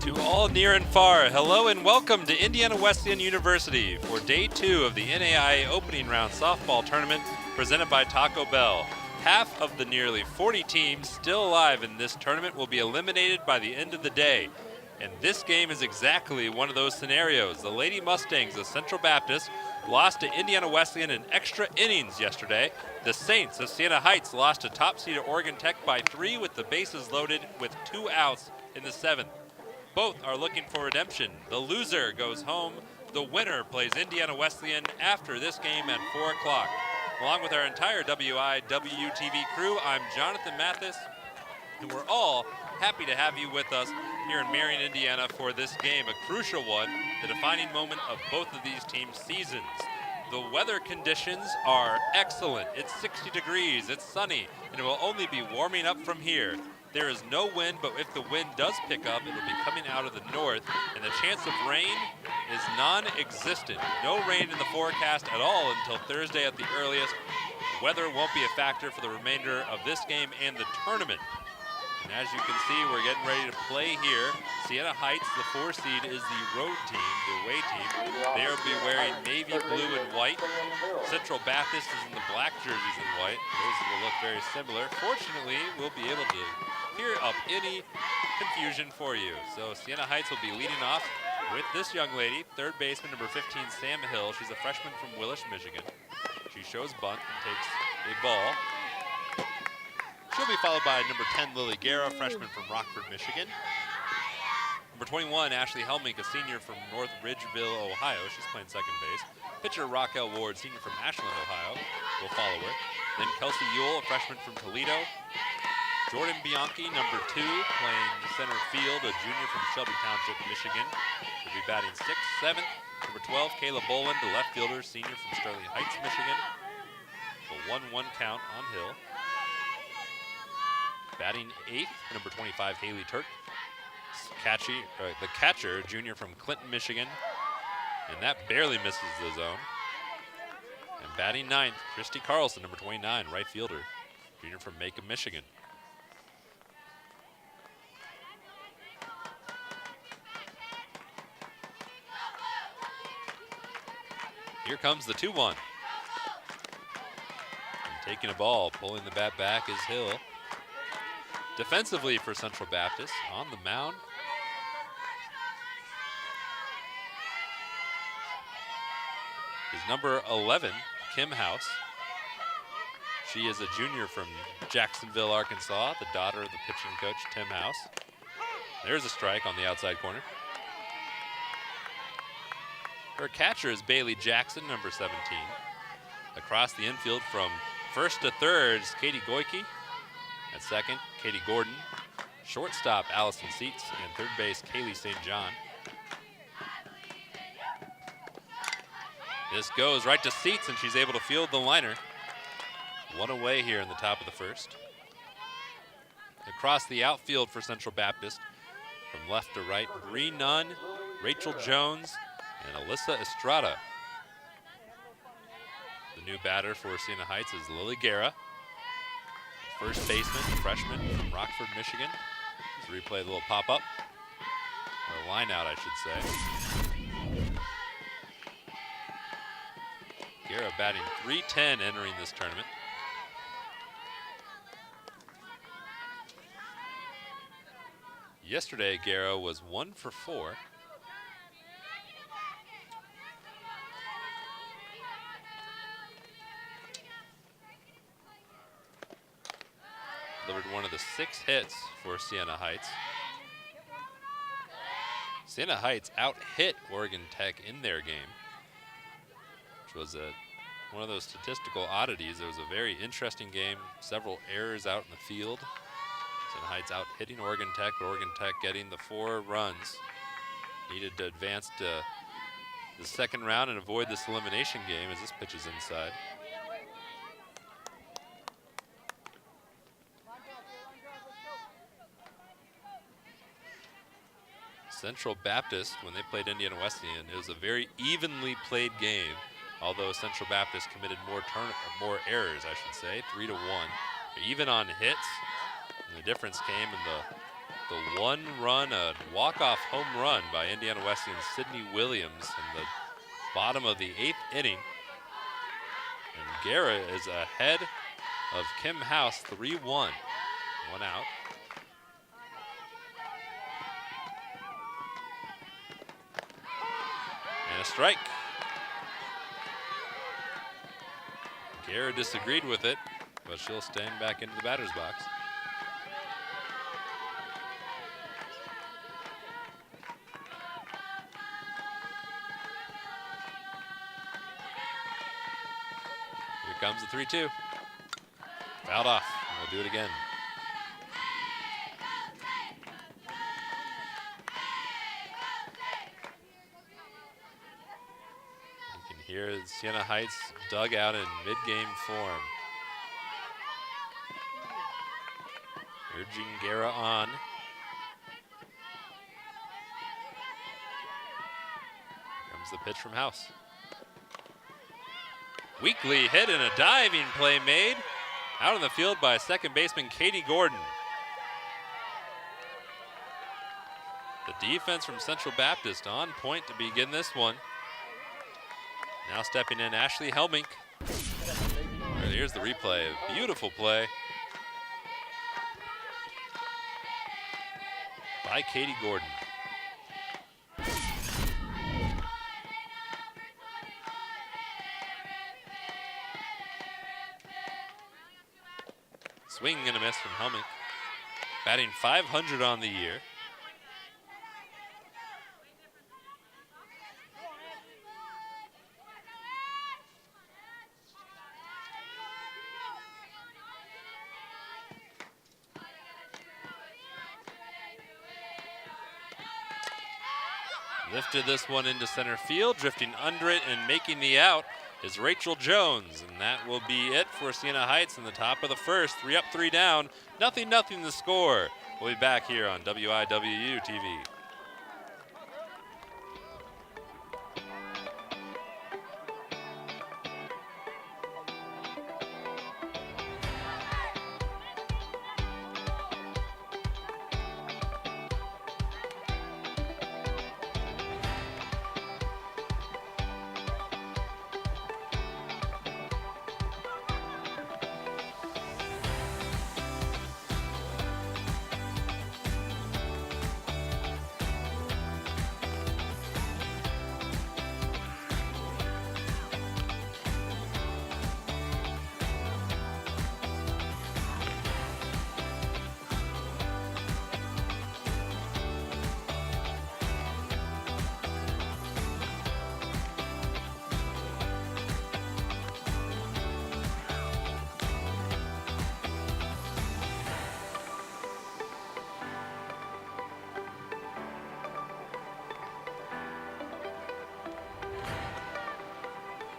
To all near and far, hello and welcome to Indiana Wesleyan University for Day 2 of the NAIA Opening Round Softball Tournament presented by Taco Bell. Half of the nearly 40 teams still alive in this tournament will be eliminated by the end of the day. And this game is exactly one of those scenarios. The Lady Mustangs of Central Baptist lost to Indiana Wesleyan in extra innings yesterday. The Saints of Siena Heights lost to top seed Oregon Tech by 3 with the bases loaded with 2 outs in the 7th. Both are looking for redemption. The loser goes home. The winner plays Indiana Wesleyan after this game at 4 o'clock. Along with our entire WIWTV crew, I'm Jonathan Mathis, and we're all happy to have you with us here in Marion, Indiana for this game, a crucial one, the defining moment of both of these teams' seasons. The weather conditions are excellent. It's 60 degrees, it's sunny, and it will only be warming up from here. There is no wind, but if the wind does pick up, it'll be coming out of the north, and the chance of rain is non-existent. No rain in the forecast at all until Thursday at the earliest. Weather won't be a factor for the remainder of this game and the tournament. And as you can see, we're getting ready to play here. Siena Heights, the 4 seed, is the road team, the away team. They will be wearing navy blue and white. Central Baptist is in the black jerseys and white. Those will look very similar. Fortunately, we'll be able to clear up any confusion for you. So Siena Heights will be leading off with this young lady, third baseman number 15, Sam Hill. She's a freshman from Willis, Michigan. She shows bunt and takes a ball. She'll be followed by number 10, Lily Guerra, freshman from Rockford, Michigan. Number 21, Ashley Helmink, a senior from North Ridgeville, Ohio. She's playing second base. Pitcher Raquel Ward, senior from Ashland, Ohio, will follow her. Then Kelsey Ewell, a freshman from Toledo. Jordan Bianchi, number 2, playing center field, a junior from Shelby Township, Michigan. Will be batting 6th, 7th. Number 12, Kayla Boland, the left fielder, senior from Sterling Heights, Michigan. A 1-1 count on Hill. Batting 8th, number 25, Haley Turk. The catcher, junior from Clinton, Michigan. And that barely misses the zone. And batting 9th, Christy Carlson, number 29, right fielder, junior from Macomb, Michigan. Here comes the 2-1. And taking a ball, pulling the bat back is Hill. Defensively for Central Baptist, on the mound, is number 11, Kim House. She is a junior from Jacksonville, Arkansas, the daughter of the pitching coach, Tim House. There's a strike on the outside corner. Her catcher is Bailey Jackson, number 17. Across the infield from first to third is Katie Goyke. At second, Katie Gordon. Shortstop, Allison Seats. And third base, Kaylee St. John. This goes right to Seats, and she's able to field the liner. One away here in the top of the first. Across the outfield for Central Baptist, from left to right, Bree Nunn, Rachel Jones, and Alyssa Estrada. The new batter for Siena Heights is Lily Guerra. First baseman, a freshman from Rockford, Michigan. Let's replay the little pop-up, or line out, I should say. Guerra batting .310 entering this tournament. Yesterday, Guerra was 1 for 4. Delivered one of the 6 hits for Siena Heights. Siena Heights out-hit Oregon Tech in their game, which was one of those statistical oddities. It was a very interesting game, several errors out in the field. Siena Heights out-hitting Oregon Tech, but Oregon Tech getting the 4 runs needed to advance to the second round and avoid this elimination game as this pitch is inside. Central Baptist, when they played Indiana Wesleyan, it was a very evenly played game, although Central Baptist committed more errors, I should say, 3-1. Even on hits, and the difference came in the the one run, a walk-off home run by Indiana Wesleyan's Sidney Williams in the bottom of the 8th inning. And Guerra is ahead of Kim House, 3-1. One out. And a strike. Guerra disagreed with it, but she'll stand back into the batter's box. Here comes the 3-2. Fouled off. We'll do it again. You can hear the Siena Heights dugout in mid-game form. Urging Guerra on. Here comes the pitch from House. Weakly hit and a diving play made out on the field by second baseman Katie Gordon. The defense from Central Baptist on point to begin this one. Now stepping in, Ashley Helmink. Here's the replay. Beautiful play by Katie Gordon. Swing and a miss from Helmink. Batting .500 on the year. Lifted this one into center field, drifting under it and making the out is Rachel Jones, and that will be it for Siena Heights in the top of the first. 3 up, 3 down, nothing the score. We'll be back here on WIWU TV.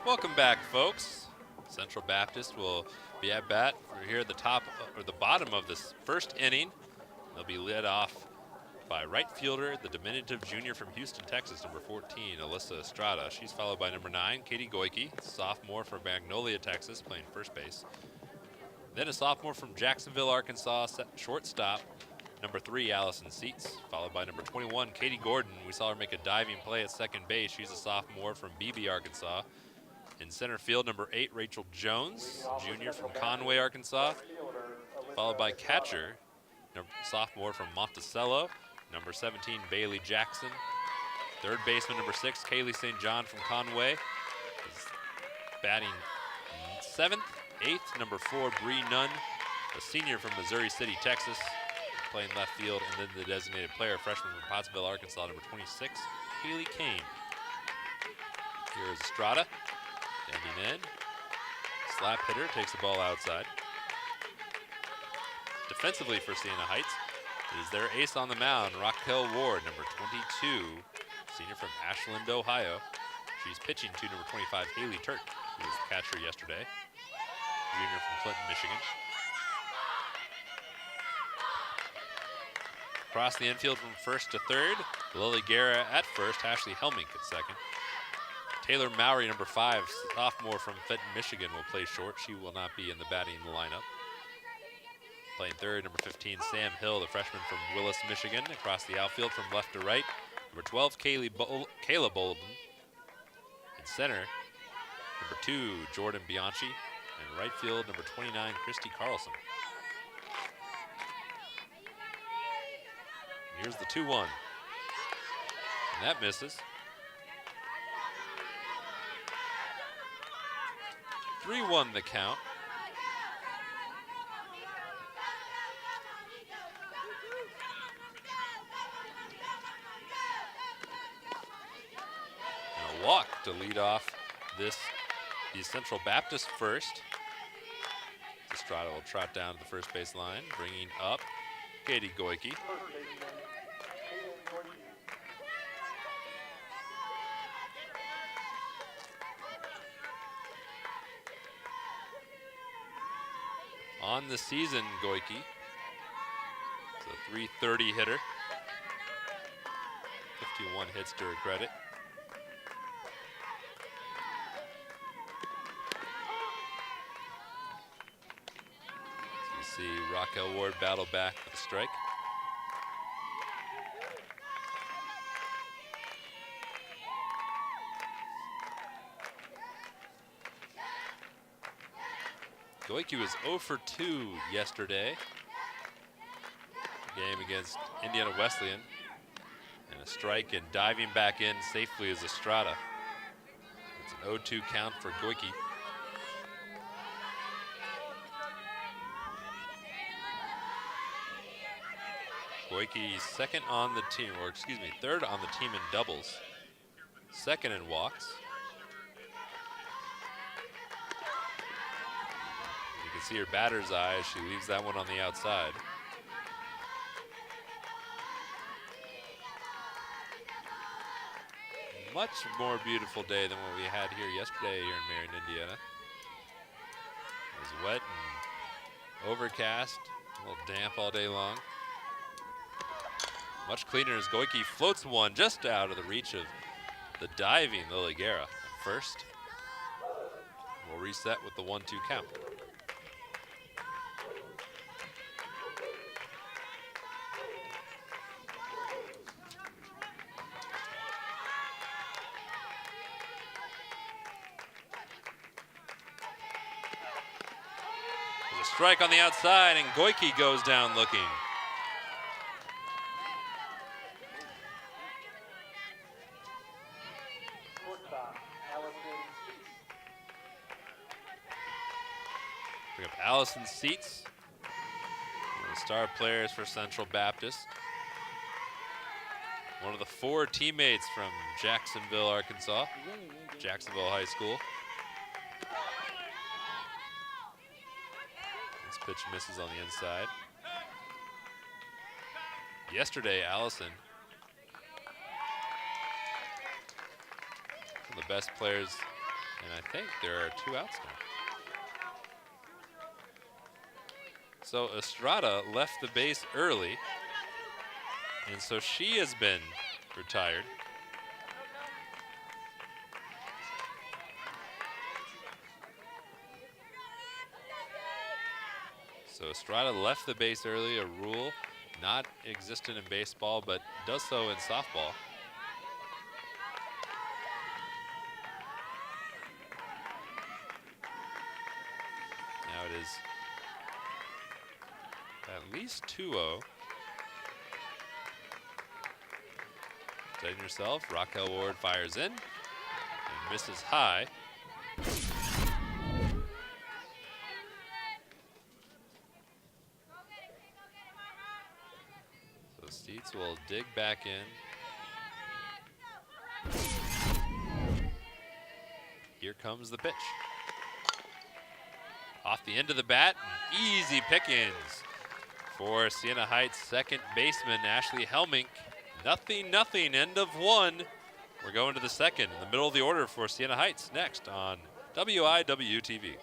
Welcome back, folks. Central Baptist will be at bat for here at the top or the bottom of this first inning. They'll be led off by right fielder, the diminutive junior from Houston, Texas, number 14, Alyssa Estrada. She's followed by number 9, Katie Goike, sophomore from Magnolia, Texas, playing first base. Then a sophomore from Jacksonville, Arkansas, shortstop, number 3, Allison Seats, followed by number 21, Katie Gordon. We saw her make a diving play at second base. She's a sophomore from Beebe, Arkansas. In center field, number 8, Rachel Jones, junior from Conway, Arkansas, followed by catcher, sophomore from Monticello, number 17, Bailey Jackson. Third baseman, number 6, Kaylee St. John from Conway, is batting 7th. 8th, number 4, Bree Nunn, a senior from Missouri City, Texas, playing left field. And then the designated player, freshman from Pottsville, Arkansas, number 26, Haley Kane. Here is Estrada. Standing in, slap hitter, takes the ball outside. Defensively for Siena Heights, it is their ace on the mound, Raquel Ward, number 22, senior from Ashland, Ohio. She's pitching to number 25, Haley Turk, who was the catcher yesterday, junior from Clinton, Michigan. Across the infield from first to third, Lily Guerra at first, Ashley Helmink at second. Taylor Mowry, number 5, sophomore from Fenton, Michigan, will play short. She will not be in the batting lineup. Playing third, number 15, Sam Hill, the freshman from Willis, Michigan, across the outfield from left to right. Number 12, Kayla Bolden. In center, number 2, Jordan Bianchi. And right field, number 29, Christy Carlson. Here's the 2-1. And that misses. 3-1 the count. And a walk to lead off the Central Baptist first. Estrada will trot down to the first base line, bringing up Katie Goike. On the season, Goike is a .330 hitter. 51 hits to her credit. So you see Raquel Ward battle back with a strike. Goike was 0 for 2 yesterday. Game against Indiana Wesleyan. And a strike and diving back in safely is Estrada. It's an 0-2 count for Goike. Goike second on the team, or excuse me, third on the team in doubles. Second in walks. See her batter's eye as she leaves that one on the outside. Much more beautiful day than what we had here yesterday here in Marion, Indiana. It was wet and overcast, a little damp all day long. Much cleaner as Goike floats one just out of the reach of the diving Lily Guerra. First, we'll reset with the 1-2 count. Strike on the outside, and Goike goes down looking. Bring up Allison Seats, one of the star players for Central Baptist. One of the 4 teammates from Jacksonville, Arkansas, Jacksonville High School. Pitch misses on the inside. Yesterday, Allison, one of the best players, and I think there are 2 outs now. So Estrada left the base early, and so she has been retired. So Estrada left the base early, a rule not existent in baseball, but does so in softball. Now it is at least 2-0. Steady yourself, Raquel Ward fires in and misses high. Seats will dig back in. Here comes the pitch. Off the end of the bat, easy pickings for Siena Heights second baseman Ashley Helmink. 0-0, end of 1. We're going to the second in the middle of the order for Siena Heights next on WIW-TV.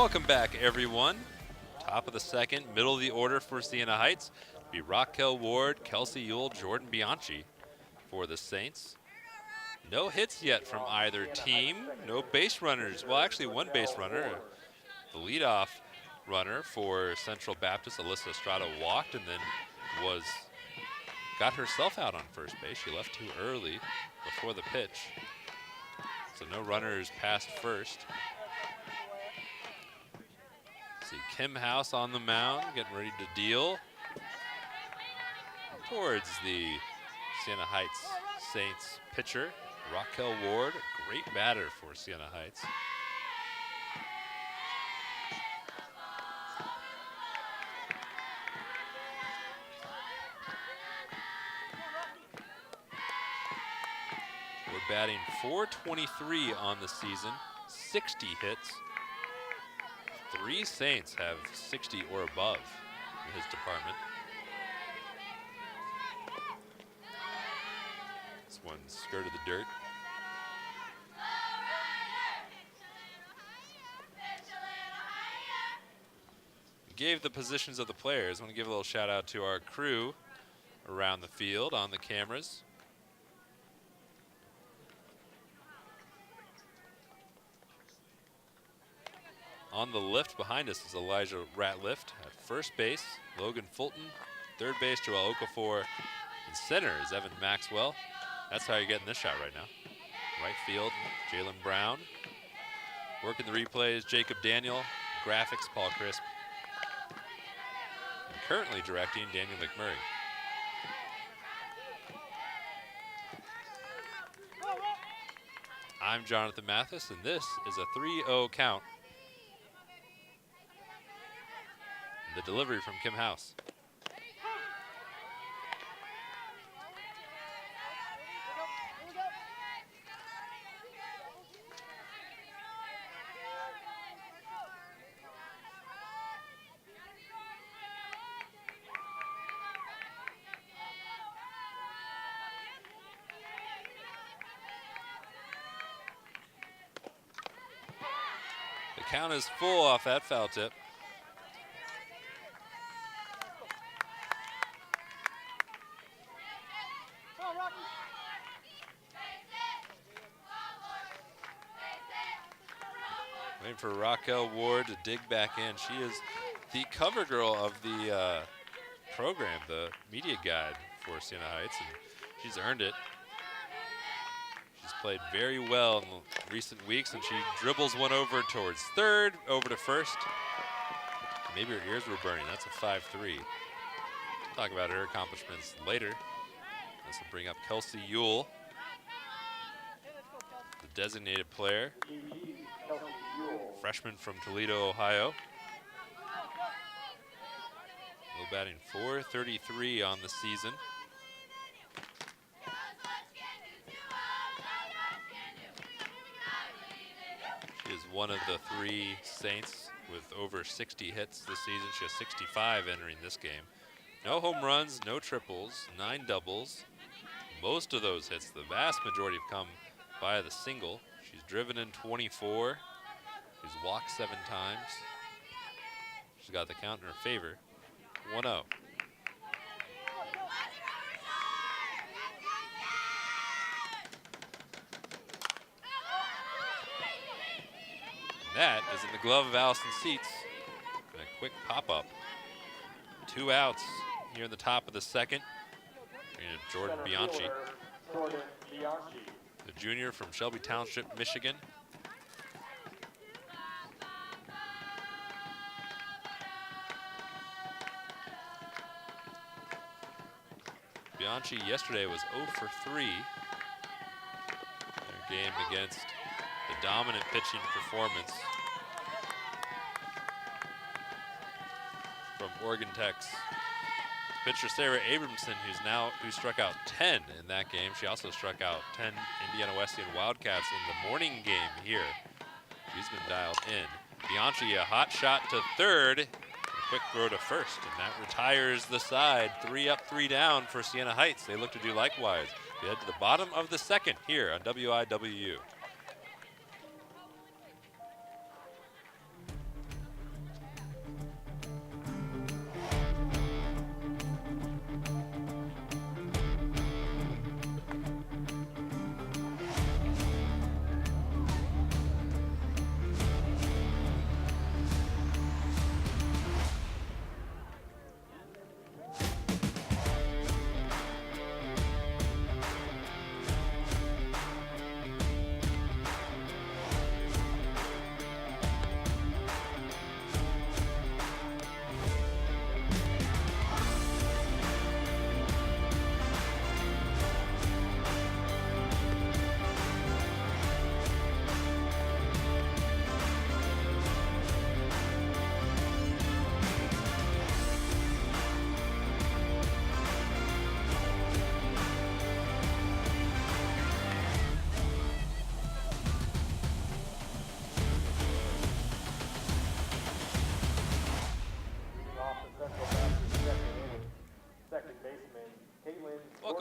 Welcome back, everyone. Top of the second, middle of the order for Siena Heights. Be Raquel Ward, Kelsey Ewell, Jordan Bianchi for the Saints. No hits yet from either team. No base runners. Well, actually one base runner. The leadoff runner for Central Baptist, Alyssa Estrada, walked and then got herself out on first base. She left too early before the pitch. So no runners past first. See Kim House on the mound, getting ready to deal towards the Siena Heights Saints pitcher, Raquel Ward, great batter for Siena Heights. We're batting .423 on the season, 60 hits. 3 Saints have 60 or above in his department. This one skirted the dirt. Gave the positions of the players. I want to give a little shout out to our crew around the field on the cameras. On the lift behind us is Elijah Ratliff at first base, Logan Fulton, third base Joel Okafor, and center is Evan Maxwell. That's how you're getting this shot right now. Right field, Jalen Brown. Working the replays, Jacob Daniel. Graphics, Paul Crisp. And currently directing, Daniel McMurray. I'm Jonathan Mathis, and this is a 3-0 count. The delivery from Kim House. The count is full off that foul tip. Waiting for Raquel Ward to dig back in. She is the cover girl of the program, the media guide for Siena Heights, and she's earned it. She's played very well in the recent weeks, and she dribbles one over towards third, over to first. Maybe her ears were burning. That's a 5-3. Talk about her accomplishments later. This will bring up Kelsey Ewell, the designated player. Freshman from Toledo, Ohio. Low batting .433 on the season. She is one of the 3 Saints with over 60 hits this season. She has 65 entering this game. No home runs, no triples, 9 doubles. Most of those hits, the vast majority, have come via the single. She's driven in 24. She's walked 7 times. She's got the count in her favor. 1-0. That is in the glove of Allison Seats. And a quick pop-up. 2 outs here in the top of the second. Jordan Bianchi, the junior from Shelby Township, Michigan. Bianchi yesterday was 0 for 3 in their game against the dominant pitching performance from Oregon Tech's pitcher Sarah Abramson, who struck out 10 in that game. She also struck out 10 Indiana Wesleyan Wildcats in the morning game here. She's been dialed in. Bianchi, a hot shot to third. Quick throw to first, and that retires the side. 3 up, 3 down for Siena Heights. They look to do likewise. We head to the bottom of the second here on WIWU.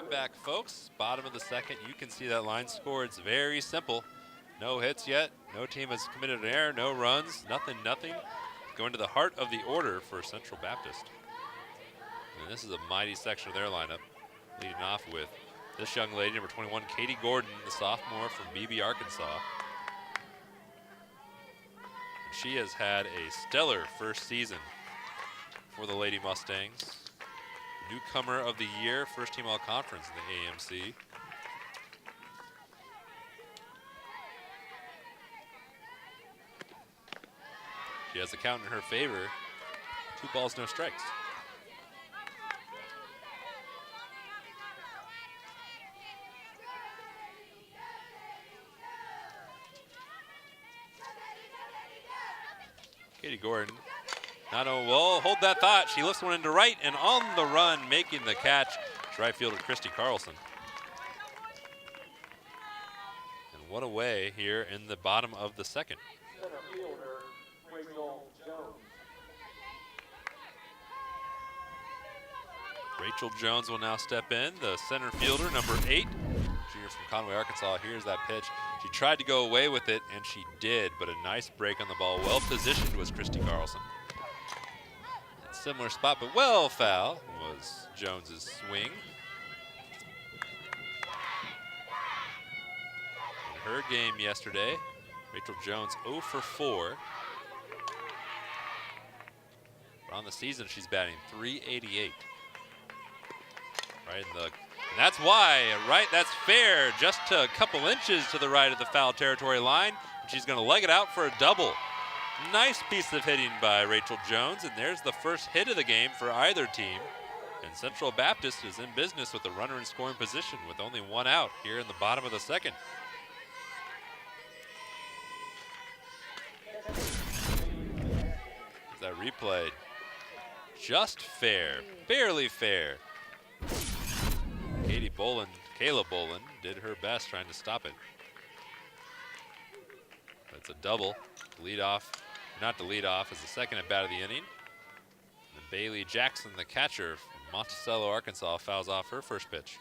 back, folks. Bottom of the second, you can see that line score. It's very simple. No hits yet. No team has committed an error. No runs. Nothing. Going to the heart of the order for Central Baptist. And this is a mighty section of their lineup. Leading off with this young lady, number 21, Katie Gordon, the sophomore from Beebe, Arkansas. And she has had a stellar first season for the Lady Mustangs. Newcomer of the year, first team all-conference in the AMC. She has the count in her favor. 2 balls, no strikes. Katie Gordon, not only will hold that thought, she lifts one into right and on the run, making the catch. Right fielder Christy Carlson. And what a way here in the bottom of the second. Rachel Jones will now step in, the center fielder, number 8. Junior from Conway, Arkansas. Here's that pitch. She tried to go away with it, and she did, but a nice break on the ball. Well positioned was Christy Carlson. Similar spot, but well foul was Jones's swing. In her game yesterday, Rachel Jones 0 for 4. But on the season, she's batting .388. Right in the, and that's why, right, that's fair, just a couple inches to the right of the foul territory line. She's gonna leg it out for a double. Nice piece of hitting by Rachel Jones, and there's the first hit of the game for either team. And Central Baptist is in business with a runner in scoring position with only 1 out here in the bottom of the second. Is that replay? Just fair, barely fair. Kayla Bolin did her best trying to stop it. But it's a double. Lead off, not the lead off, is the second at bat of the inning. And Bailey Jackson, the catcher from Monticello, Arkansas, fouls off her first pitch.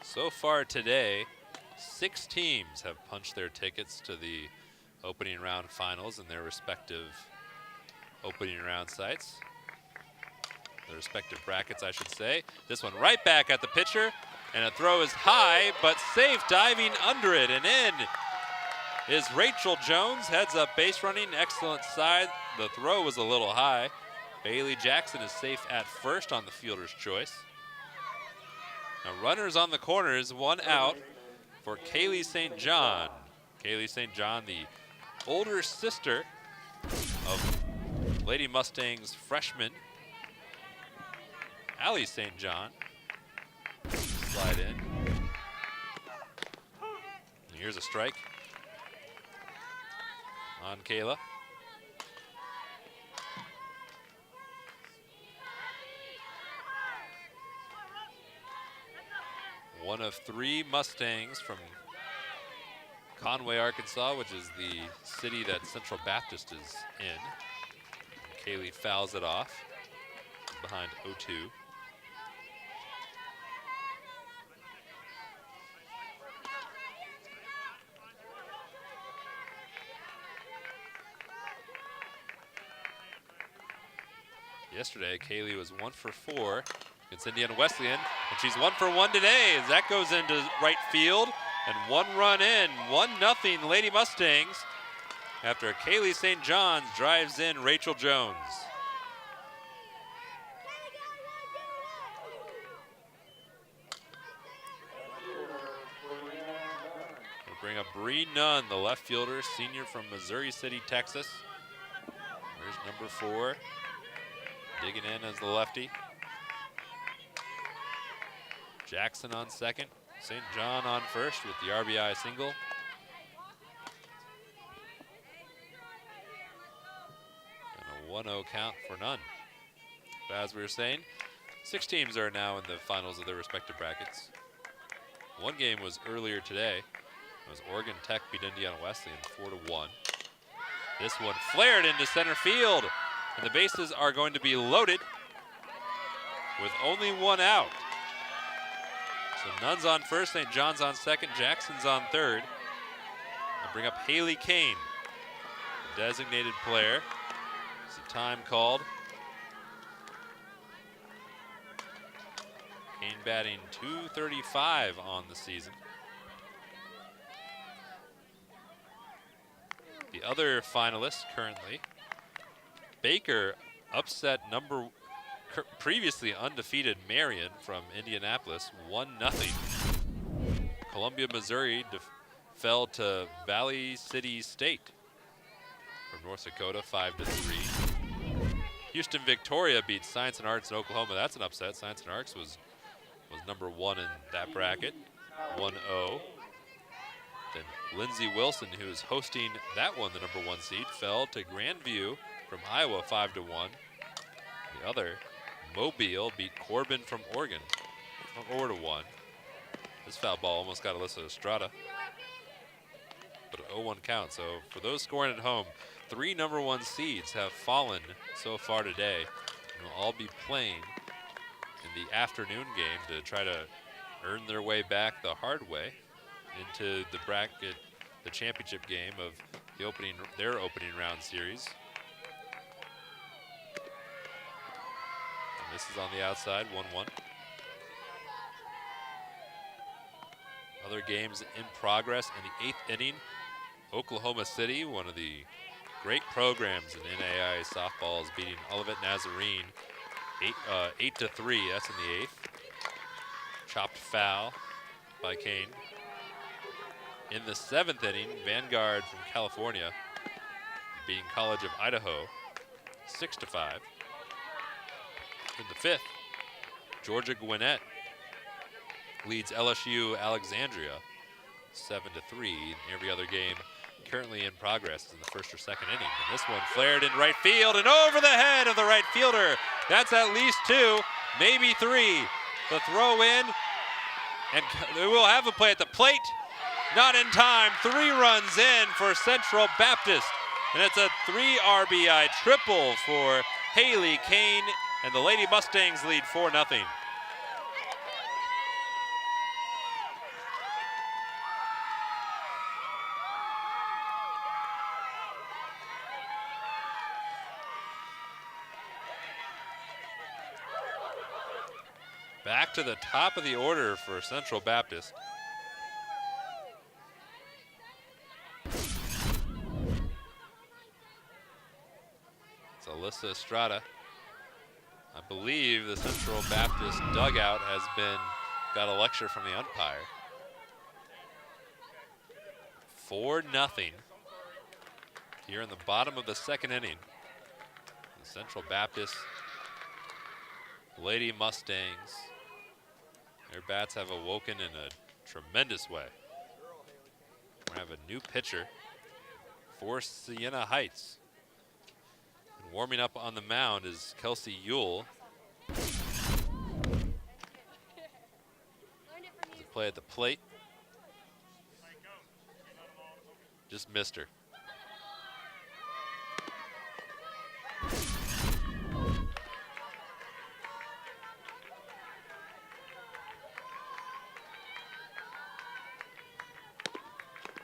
So far today, 6 teams have punched their tickets to the opening round finals in their respective opening round sites. Their respective brackets, I should say. This one right back at the pitcher, and a throw is high, but safe, diving under it, and in is Rachel Jones. Heads up base running, excellent side. The throw was a little high. Bailey Jackson is safe at first on the fielder's choice. Now runners on the corners, 1 out for Kaylee St. John. Kaylee St. John, the older sister of Lady Mustangs freshman Allie St. John. Slide in. And here's a strike on Kayla. One of 3 Mustangs from Conway, Arkansas, which is the city that Central Baptist is in. Kaylee fouls it off behind 0-2. Yesterday, Kaylee was 1 for 4 against Indiana Wesleyan, and she's 1 for 1 today as that goes into right field, and 1 run in, 1-0 Lady Mustangs after Kaylee St. John's drives in Rachel Jones. We'll bring up Bree Nunn, the left fielder, senior from Missouri City, Texas. There's number 4, digging in as the lefty. Jackson on second, St. John on first with the RBI single. And a 1-0 count for Nunn. But as we were saying, 6 teams are now in the finals of their respective brackets. 1 game was earlier today. It was Oregon Tech beat Indiana Wesleyan 4-1. This one flared into center field, and the bases are going to be loaded with only one out. So Nunn's on first, St. John's on second, Jackson's on third. I'll bring up Haley Kane, the designated player. It's a time called. Kane batting .235 on the season. The other finalists currently, Baker upset previously undefeated Marion from Indianapolis 1-0. Columbia, Missouri fell to Valley City State from North Dakota 5-3. Houston Victoria beat Science and Arts in Oklahoma. That's an upset. Science and Arts was number one in that bracket, 1-0. Then Lindsey Wilson, who is hosting that one, the number one seed, fell to Grandview from Iowa 5-1. The other, Mobile, beat Corbin from Oregon 4-1. This foul ball almost got Alyssa Estrada, but an 0-1 count. So for those scoring at home, 3 number one seeds have fallen so far today, and will all be playing in the afternoon game to try to earn their way back the hard way into the bracket, the championship game of their opening round series. And this is on the outside, 1-1. Other games in progress in the 8th inning. Oklahoma City, one of the great programs in NAIA softball, is beating Olivet Nazarene 8-3. That's in the 8th. Chopped foul by Kane. In the 7th inning, Vanguard from California beating College of Idaho 6-5. In the 5th, Georgia Gwinnett leads LSU Alexandria 7-3. Every other game currently in progress is in the 1st or 2nd inning. And this one flared in right field and over the head of the right fielder. That's at least 2, maybe 3. The throw in, and we will have a play at the plate. Not in time. 3 runs in for Central Baptist. And it's a 3 RBI triple for Haley Kane, and the Lady Mustangs lead 4-0. Back to the top of the order for Central Baptist. It's Alyssa Estrada. I believe the Central Baptist dugout has got a lecture from the umpire. 4-0 here in the bottom of the 2nd inning. The Central Baptist Lady Mustangs, their bats have awoken in a tremendous way. We have a new pitcher for Siena Heights. And warming up on the mound is Kelsey Ewell. The play at the plate. Just missed her.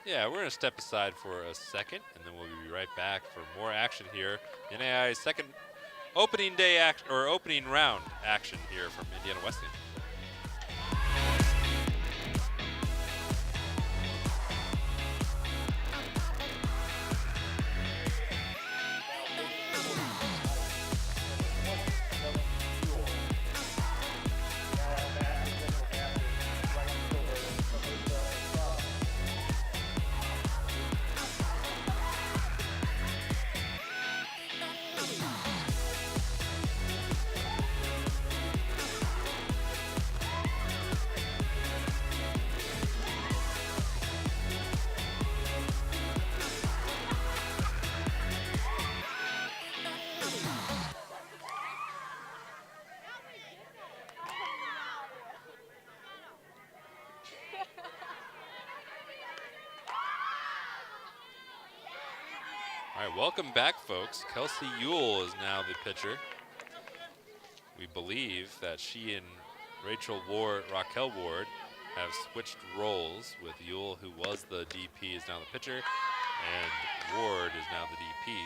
Yeah, we're going to step aside for a second, and then we'll be right back for more action here. NAIA's second opening round action here from Indiana Wesleyan. All right, welcome back, folks. Kelsey Ewell is now the pitcher. We believe that she and Raquel Ward, have switched roles, with Ewell, who was the DP, is now the pitcher, and Ward is now the DP.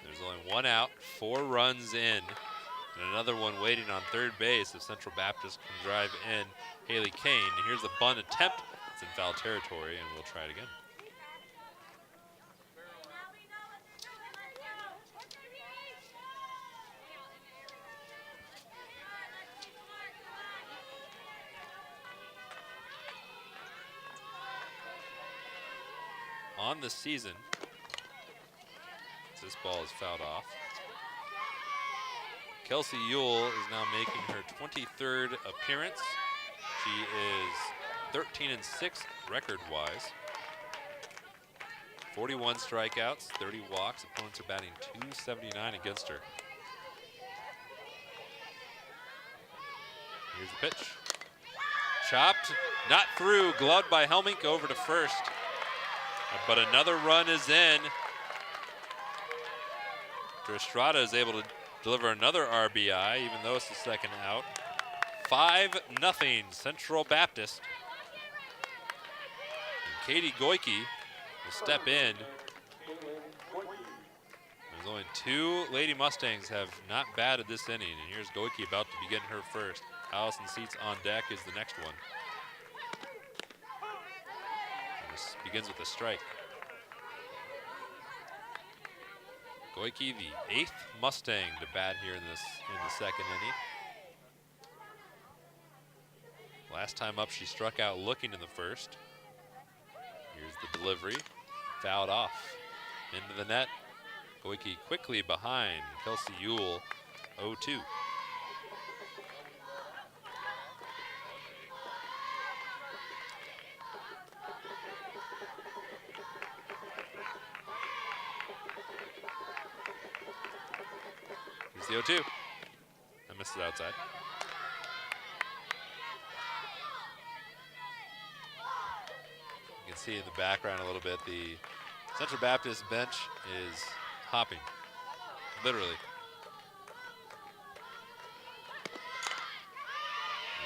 There's only one out, 4 runs in, and another one waiting on third base if Central Baptist can drive in Haley Kane. Here's the bunt attempt. It's in foul territory, and we'll try it again. On the season, this ball is fouled off. Kelsey Ewell is now making her 23rd appearance. She is 13-6 record-wise. 41 strikeouts, 30 walks. Opponents are batting .279 against her. Here's the pitch. Chopped, not through, gloved by Helmink over to first. But another run is in. Estrada is able to deliver another RBI, even though it's the second out. 5-0 Central Baptist. And Katie Goike will step in. There's only 2 Lady Mustangs have not batted this inning, and here's Goike about to begin her first. Allison Seats on deck is the next one. This begins with a strike. Goike, the 8th Mustang to bat here in the second inning. Last time up, she struck out looking in the first. Here's the delivery, fouled off into the net. Goike quickly behind Kelsey Ewell, 0-2. The 0-2. I missed it outside. You can see in the background a little bit, the Central Baptist bench is hopping, literally.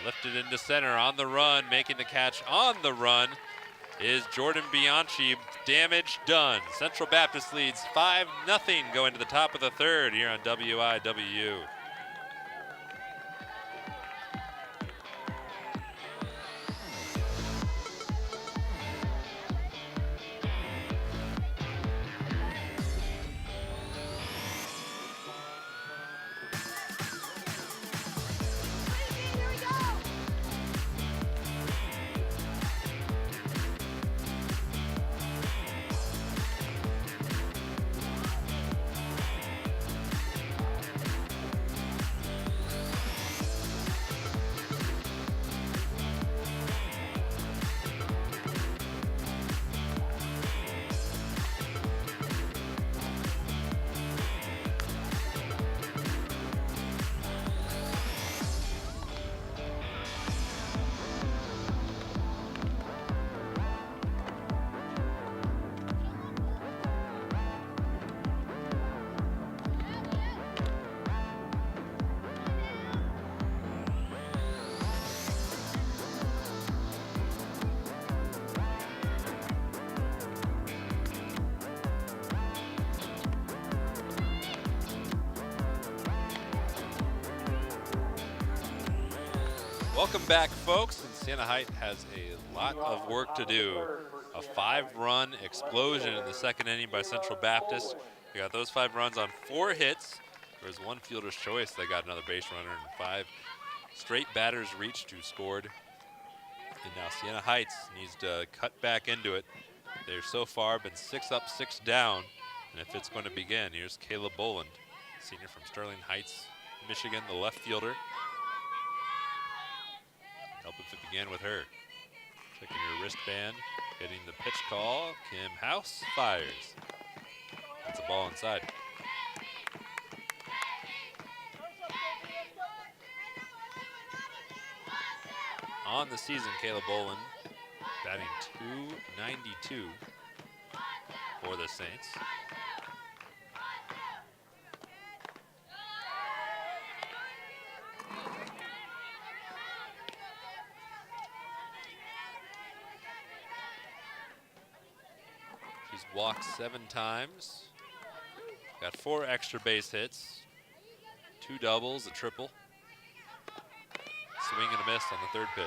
Lifted into center on the run, making the catch on the run is Jordan Bianchi. Damage done. Central Baptist leads 5-0 going to the top of the third here on WIW. Welcome back, folks. And Siena Heights has a lot of work to do. A 5-run explosion in the second inning by Central Baptist. We got those 5 runs on 4 hits. There was 1 fielder's choice that got another base runner, and 5 straight batters reached who scored. And now Siena Heights needs to cut back into it. They've so far been 6 up, 6 down. And if it's going to begin, here's Kayla Boland, senior from Sterling Heights, Michigan, the left fielder. Help if it began with her. Checking her wristband, getting the pitch call. Kim House fires. That's a ball inside. On the season, Kayla Boland batting .292 for the Saints. She's walked 7 times, got 4 extra base hits, 2 doubles, a triple. Swing and a miss on the 3rd pitch.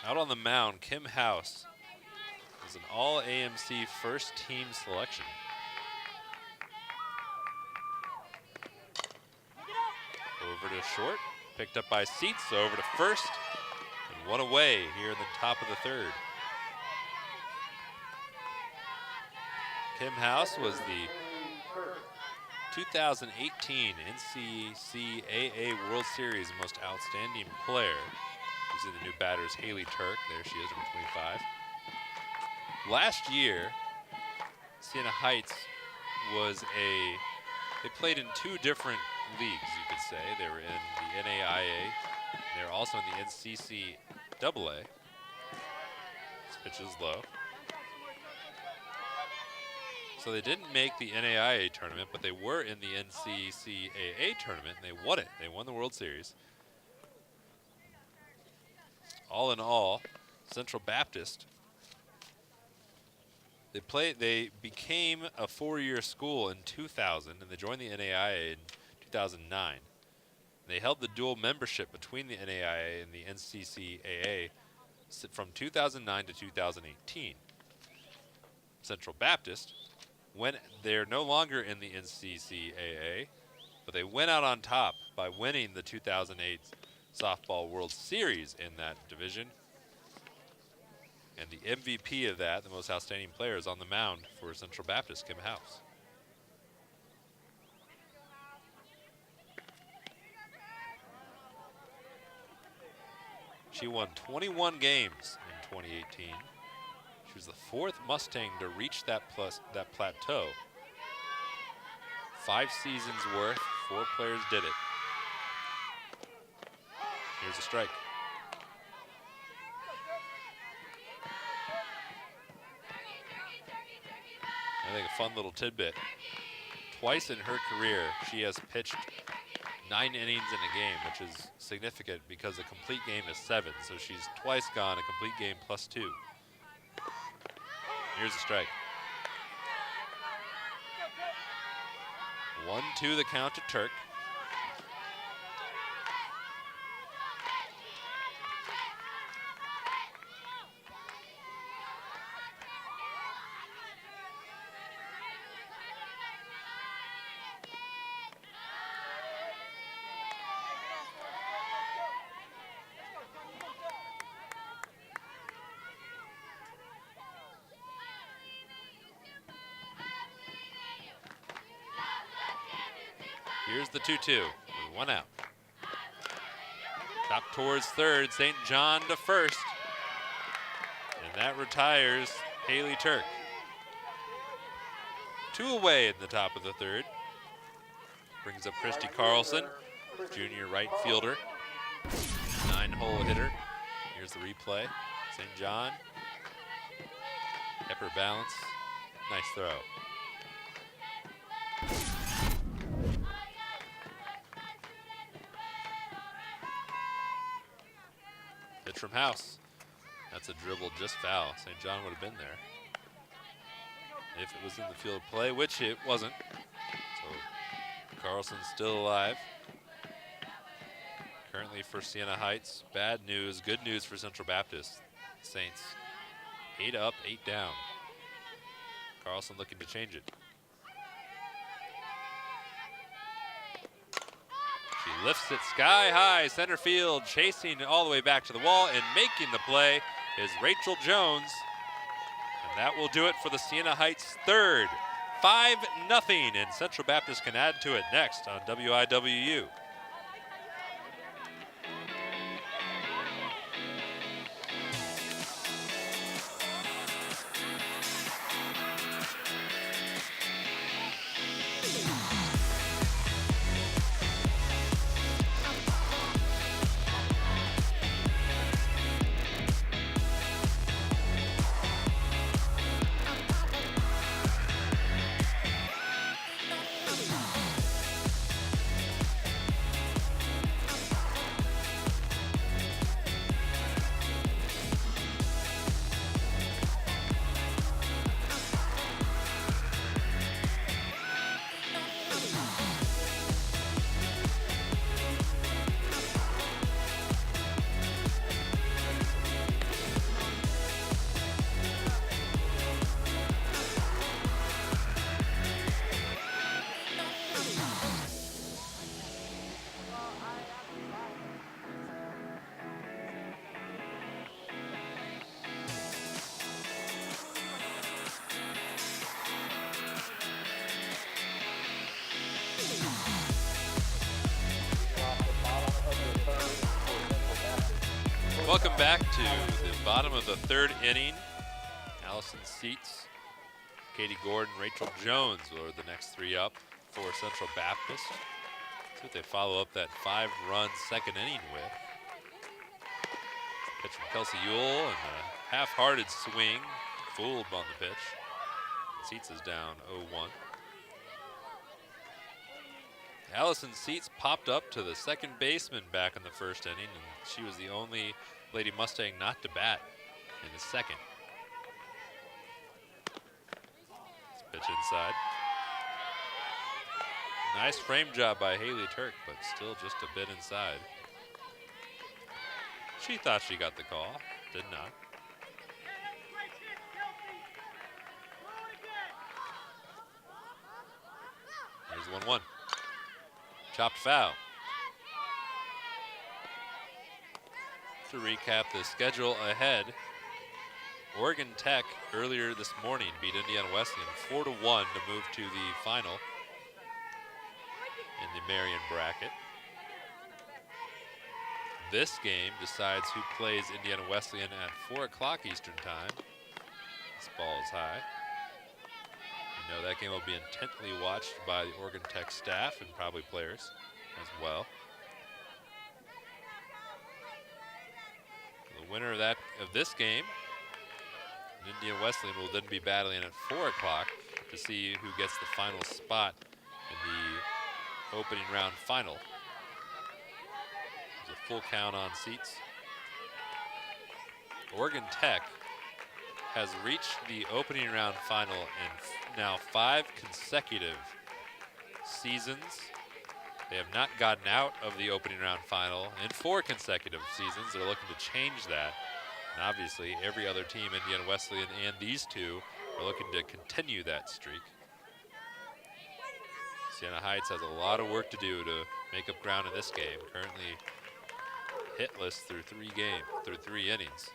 Out on the mound, Kim House is an all-AMC first team selection. Over to short, picked up by Seats, over to first, and 1 away here in the top of the 3rd. Kim House was the 2018 NCCAA World Series Most Outstanding Player. Using the new batters, Haley Turk. There she is, number 25. Last year, Siena Heights they played in 2 different leagues, you could say. They were in the NAIA. They were also in the NCCAA. This pitch is low. So they didn't make the NAIA tournament, but they were in the NCCAA tournament, and they won it. They won the World Series. All in all, Central Baptist, they became a 4-year school in 2000, and they joined the NAIA in 2009. They held the dual membership between the NAIA and the NCCAA from 2009 to 2018. Central Baptist, when they're no longer in the NCCAA, but they went out on top by winning the 2008 Softball World Series in that division. And the MVP of that, the most outstanding player, is on the mound for Central Baptist, Kim House. She won 21 games in 2018. She was the 4th Mustang to reach that plateau. 5 seasons worth, 4 players did it. Here's a strike. I think a fun little tidbit. Twice in her career, she has pitched 9 innings in a game, which is significant because a complete game is 7. So she's twice gone a complete game plus 2. Here's a strike. 1-2 the count to Turk. Here's the 2-2 with 1 out. Top towards 3rd, St. John to 1st. And that retires Haley Turk. 2 away in the top of the 3rd. Brings up Christy Carlson, junior right fielder. 9-hole hitter. Here's the replay. St. John. Kept her balance. Nice throw. Pitch from House. That's a dribble just foul. St. John would have been there if it was in the field of play, which it wasn't. So Carlson's still alive. Currently for Siena Heights, bad news, good news for Central Baptist. Saints 8 up, 8 down. Carlson looking to change it. She lifts it sky high, center field, chasing all the way back to the wall, and making the play is Rachel Jones. And that will do it for the Siena Heights 3rd. 5-0, and Central Baptist can add to it next on WIWU. Welcome back to the bottom of the third inning. Allison Seats, Katie Gordon, Rachel Jones were the next three up for Central Baptist. See what they follow up that 5-run second inning with. Pitch from Kelsey Ewell and a half-hearted swing, fooled on the pitch. Seats is down 0-1. Allison Seats popped up to the second baseman back in the first inning, and she was the only Lady Mustang not to bat in the second. Pitch inside. Nice frame job by Haley Turk, but still just a bit inside. She thought she got the call, did not. Here's 1-1. Chopped foul. To recap the schedule ahead, Oregon Tech earlier this morning beat Indiana Wesleyan 4-1 to move to the final in the Marion bracket. This game decides who plays Indiana Wesleyan at 4 o'clock Eastern time. This ball is high. You know that game will be intently watched by the Oregon Tech staff and probably players as well. The winner of this game, Indiana Wesleyan, will then be battling at 4 o'clock to see who gets the final spot in the opening round final. There's a full count on seats. Oregon Tech has reached the opening round final in now 5 consecutive seasons. They have not gotten out of the opening round final in 4 consecutive seasons. They're looking to change that. And obviously, every other team, Indiana Wesleyan and these two, are looking to continue that streak. Siena Heights has a lot of work to do to make up ground in this game. Currently hitless through 3 innings.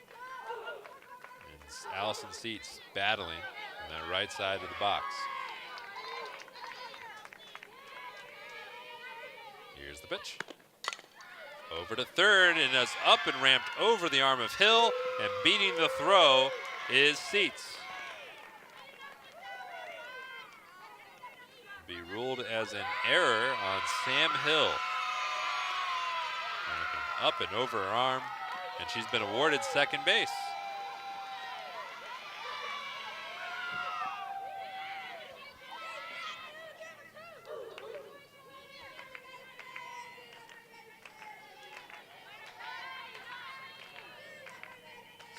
And Allison Seats battling on that right side of the box. Here's the pitch. Over to third, and is up and ramped over the arm of Hill, and beating the throw is Seats. Be ruled as an error on Sam Hill. Up and over her arm, and she's been awarded second base.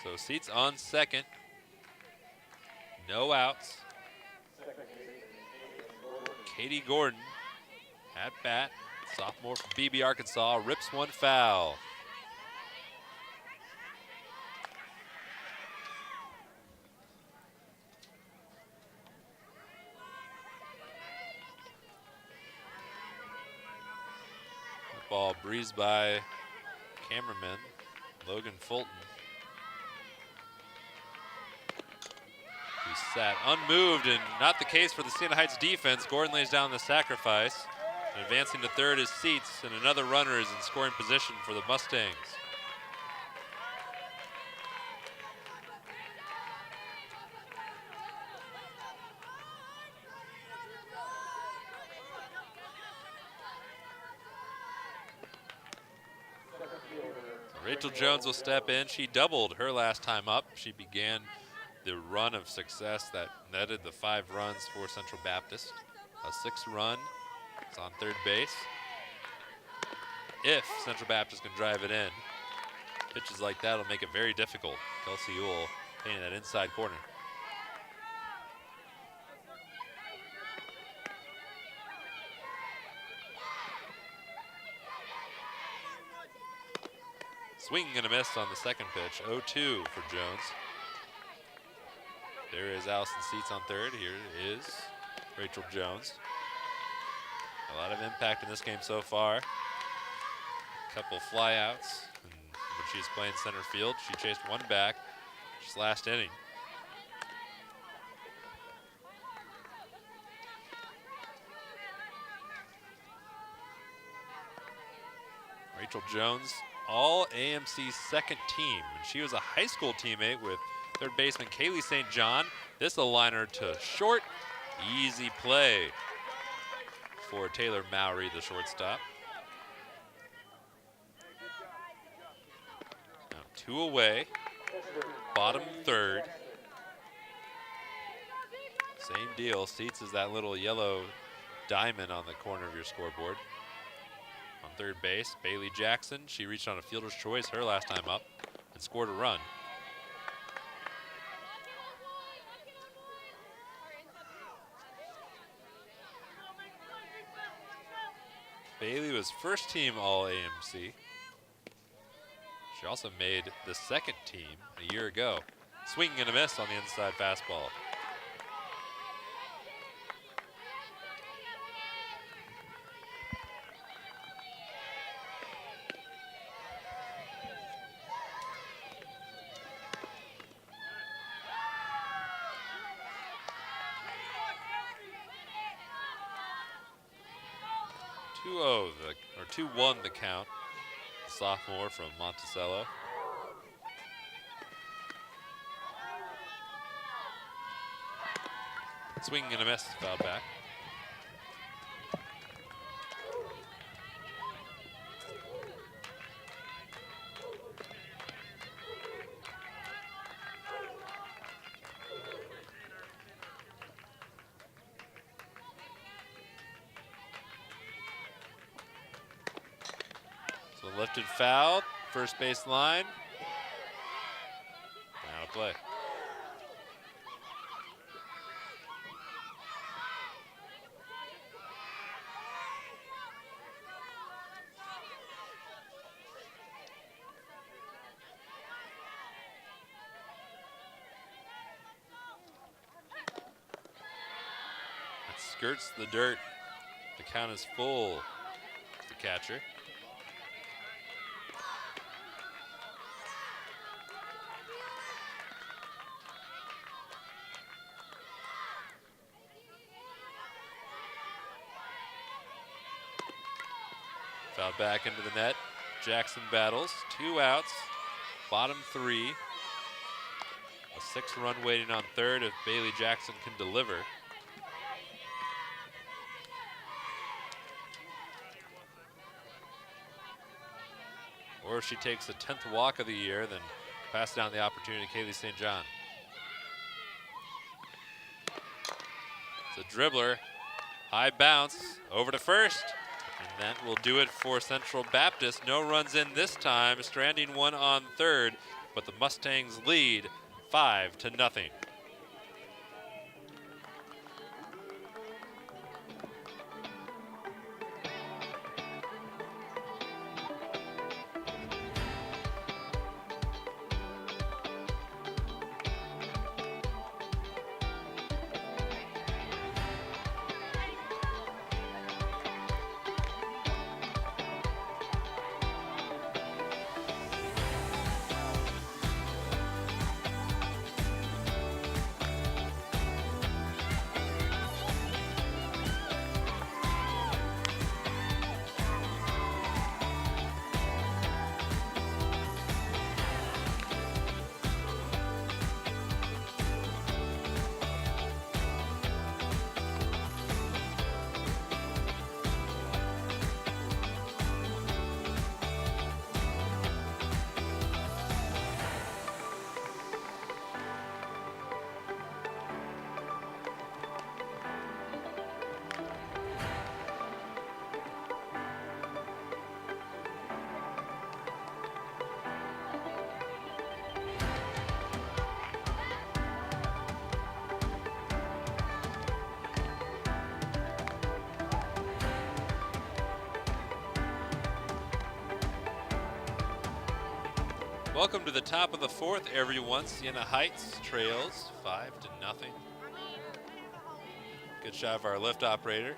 So Seats on second, no outs. Katie Gordon at bat, sophomore from BB Arkansas, rips one foul. That ball breezed by cameraman Logan Fulton. Sat unmoved, and not the case for the Siena Heights defense. Gordon lays down the sacrifice. And advancing to third is Seats, and another runner is in scoring position for the Mustangs. Rachel Jones will step in. She doubled her last time up. She began the run of success that netted the 5 runs for Central Baptist. A 6th run. It's on third base. If Central Baptist can drive it in, pitches like that will make it very difficult. Kelsey Ewell painting that inside corner. Swing and a miss on the second pitch. 0-2 for Jones. There is Allison Seats on third. Here is Rachel Jones. A lot of impact in this game so far. A couple flyouts. And when she's playing center field, she chased one back just last inning. Rachel Jones all AMC second team. And she was a high school teammate with third baseman Kaylee St. John. This a liner to short. Easy play for Taylor Mowry, the shortstop. Now 2 away, bottom third. Same deal, seats is that little yellow diamond on the corner of your scoreboard. On third base, Bailey Jackson. She reached on a fielder's choice her last time up and scored a run. Bailey was first team all AMC. She also made the second team a year ago. Swinging and a miss on the inside fastball. Or 2-1 the count. The sophomore from Monticello. Swing and a miss, foul back. Lifted foul, first base line. Now play. That skirts the dirt. The count is full. The catcher. Foul back into the net. Jackson battles. 2 outs. Bottom 3. A 6-run waiting on third if Bailey Jackson can deliver. Or if she takes the 10th walk of the year, then pass down the opportunity to Kaylee St. John. It's a dribbler. High bounce. Over to first. And that will do it for Central Baptist. No runs in this time, stranding one on third, but the Mustangs lead 5-0. Welcome to the top of the fourth, everyone. Siena Heights trails 5-0. Good shot of our lift operator,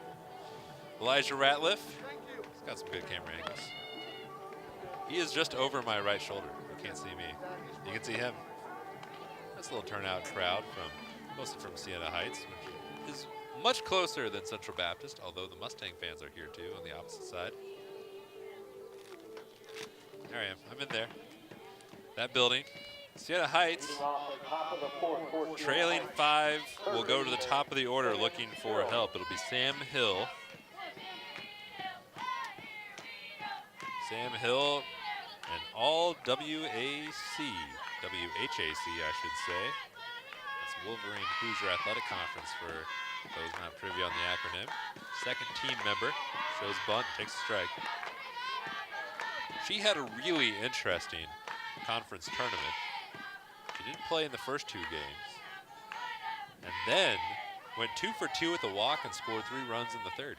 Elijah Ratliff. He's got some good camera angles. He is just over my right shoulder. You can't see me. You can see him. Nice little turnout crowd mostly from Siena Heights, which is much closer than Central Baptist, although the Mustang fans are here too on the opposite side. There I am. I'm in there. That building. Siena Heights, trailing 5, will go to the top of the order looking for help. It'll be Sam Hill. Sam Hill, an all WHAC, I should say. That's Wolverine Hoosier Athletic Conference for those not privy on the acronym. Second team member, shows bunt, takes a strike. She had a really interesting conference tournament. She didn't play in the first 2 games, and then went 2 for 2 with a walk and scored 3 runs in the 3rd.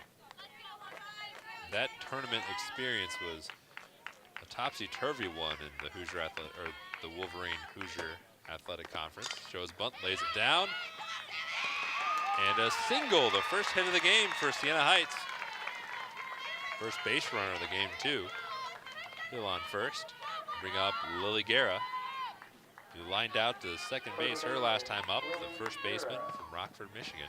That tournament experience was a topsy-turvy one in the the Wolverine Hoosier Athletic Conference. Shows bunt, lays it down, and a single, the first hit of the game for Siena Heights. First base runner of the game too. Hill on first. Bring up Lily Guerra, who lined out to second base her last time up, the first baseman from Rockford, Michigan.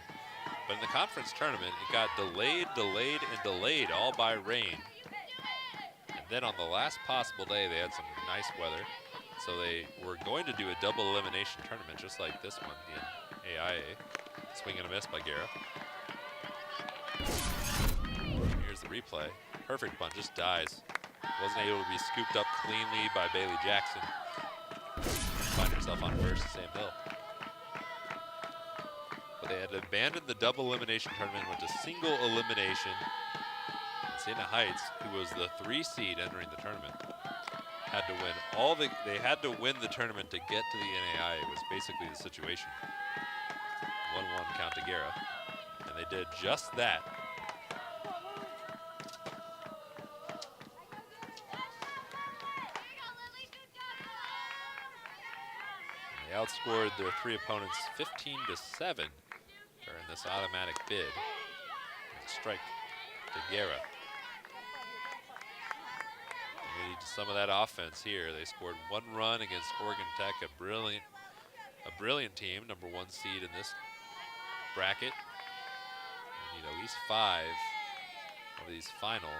But in the conference tournament, it got delayed, all by rain. And then on the last possible day, they had some nice weather. So they were going to do a double elimination tournament, just like this one, the NAIA. Swing and a miss by Guerra. Here's the replay. Perfect bunt, just dies. Wasn't able to be scooped up cleanly by Bailey Jackson. Find herself on first, Sam Hill. But they had abandoned the double elimination tournament, went to single elimination. And Siena Heights, who was the 3 seed entering the tournament, had to win they had to win the tournament to get to the NAIA. It was basically the situation. 1-1 count to Guerra, and they did just that. They outscored their 3 opponents 15-7 during this automatic bid. A strike to Guerra. They need some of that offense here. They scored 1 run against Oregon Tech, a brilliant team, number 1 seed in this bracket. They need at least 5 of these final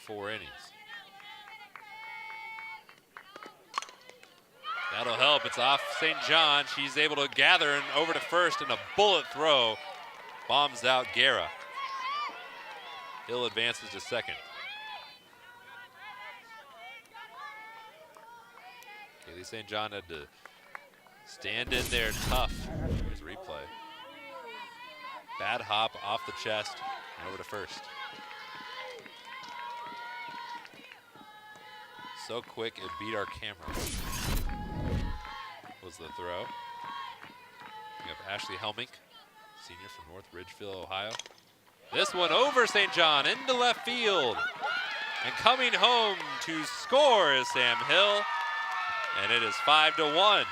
4 innings. That'll help. It's off St. John. She's able to gather and over to first, and a bullet throw bombs out Guerra. Hill advances to second. Kaylee St. John had to stand in there tough. Here's replay. Bad hop off the chest and over to first. So quick it beat our camera. Was the throw. We have Ashley Helmink, senior from North Ridgeville, Ohio. This one over St. John into left field. And coming home to score is Sam Hill. And it is 5-1.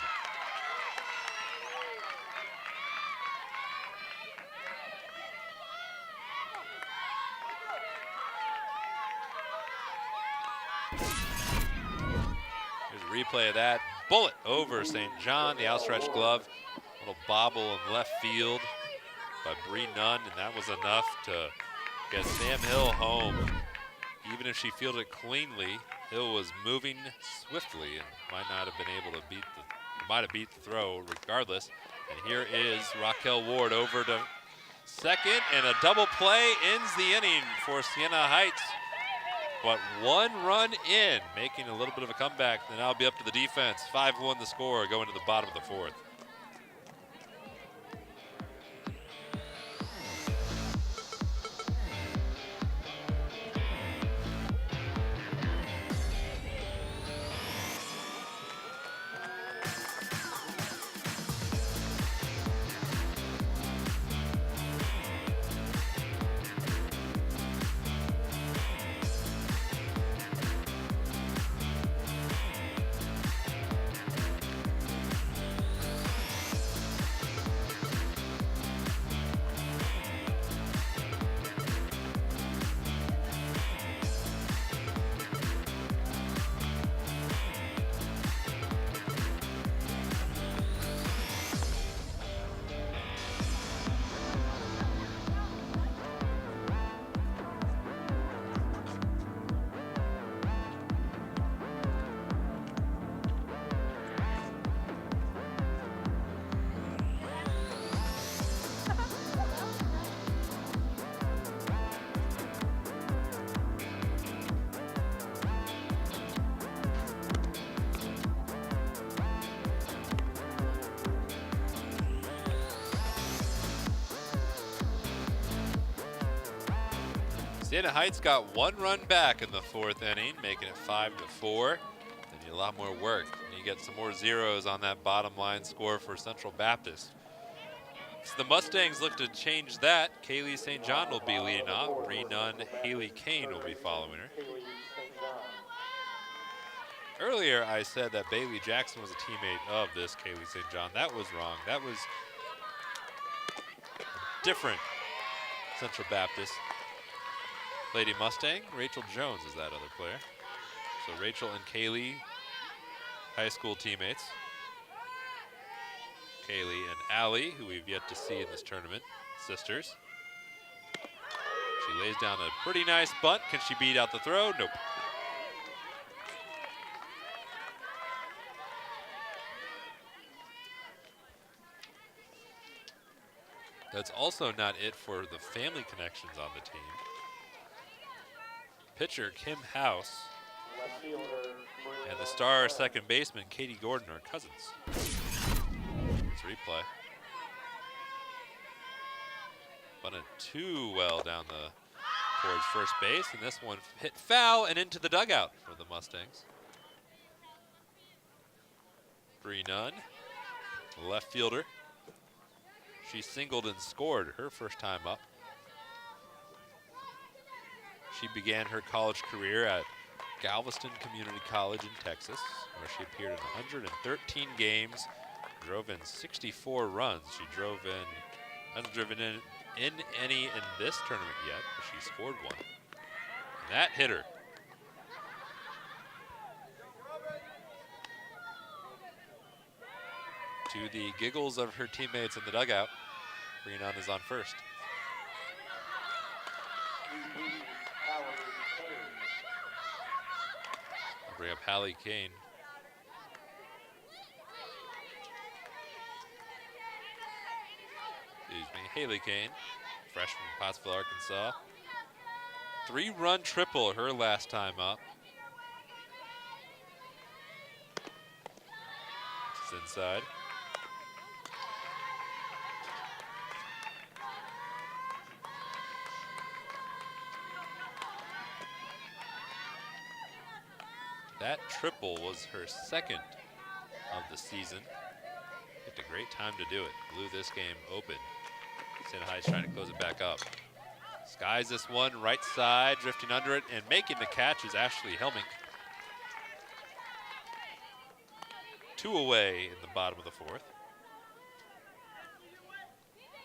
Here's a replay of that. Bullet over St. John, the outstretched glove. Little bobble in left field by Bree Nunn, and that was enough to get Sam Hill home. Even if she fielded it cleanly, Hill was moving swiftly and might not have been able to beat the throw regardless. And here is Raquel Ward over to second, and a double play ends the inning for Siena Heights. But 1 run in, making a little bit of a comeback, and now it'll be up to the defense. 5-1 the score going to the bottom of the 4th. Siena Heights got 1 run back in the 4th inning, making it 5-4. They need a lot more work. And you get some more zeros on that bottom line score for Central Baptist. So the Mustangs look to change that. Kaylee St. John will be leading off. Bree Nunn, Haley Kane will be following her. Earlier I said that Bailey Jackson was a teammate of this Kaylee St. John. That was wrong. That was different Central Baptist. Lady Mustang, Rachel Jones is that other player. So Rachel and Kaylee, high school teammates. Kaylee and Allie, who we've yet to see in this tournament, sisters. She lays down a pretty nice bunt. Can she beat out the throw? Nope. That's also not it for the family connections on the team. Pitcher Kim House and the star second baseman Katie Gordon are cousins. Let's replay. Bunted too well down towards first base, and this one hit foul and into the dugout for the Mustangs. Bree Nunn, left fielder. She singled and scored her first time up. She began her college career at Galveston Community College in Texas, where she appeared in 113 games, drove in 64 runs. She hasn't driven in any in this tournament yet, but she scored one. And that hit her. To the giggles of her teammates in the dugout, Bree Nunn is on first. I'll bring up Hallie Kane. Excuse me, Haley Kane, freshman from Pottsville, Arkansas. 3-run triple her last time up. It's inside. That triple was her second of the season. Picked a great time to do it. Blew this game open. Siena Heights trying to close it back up. Skies this one, right side, drifting under it, and making the catch is Ashley Helmink. 2 away in the bottom of the 4th.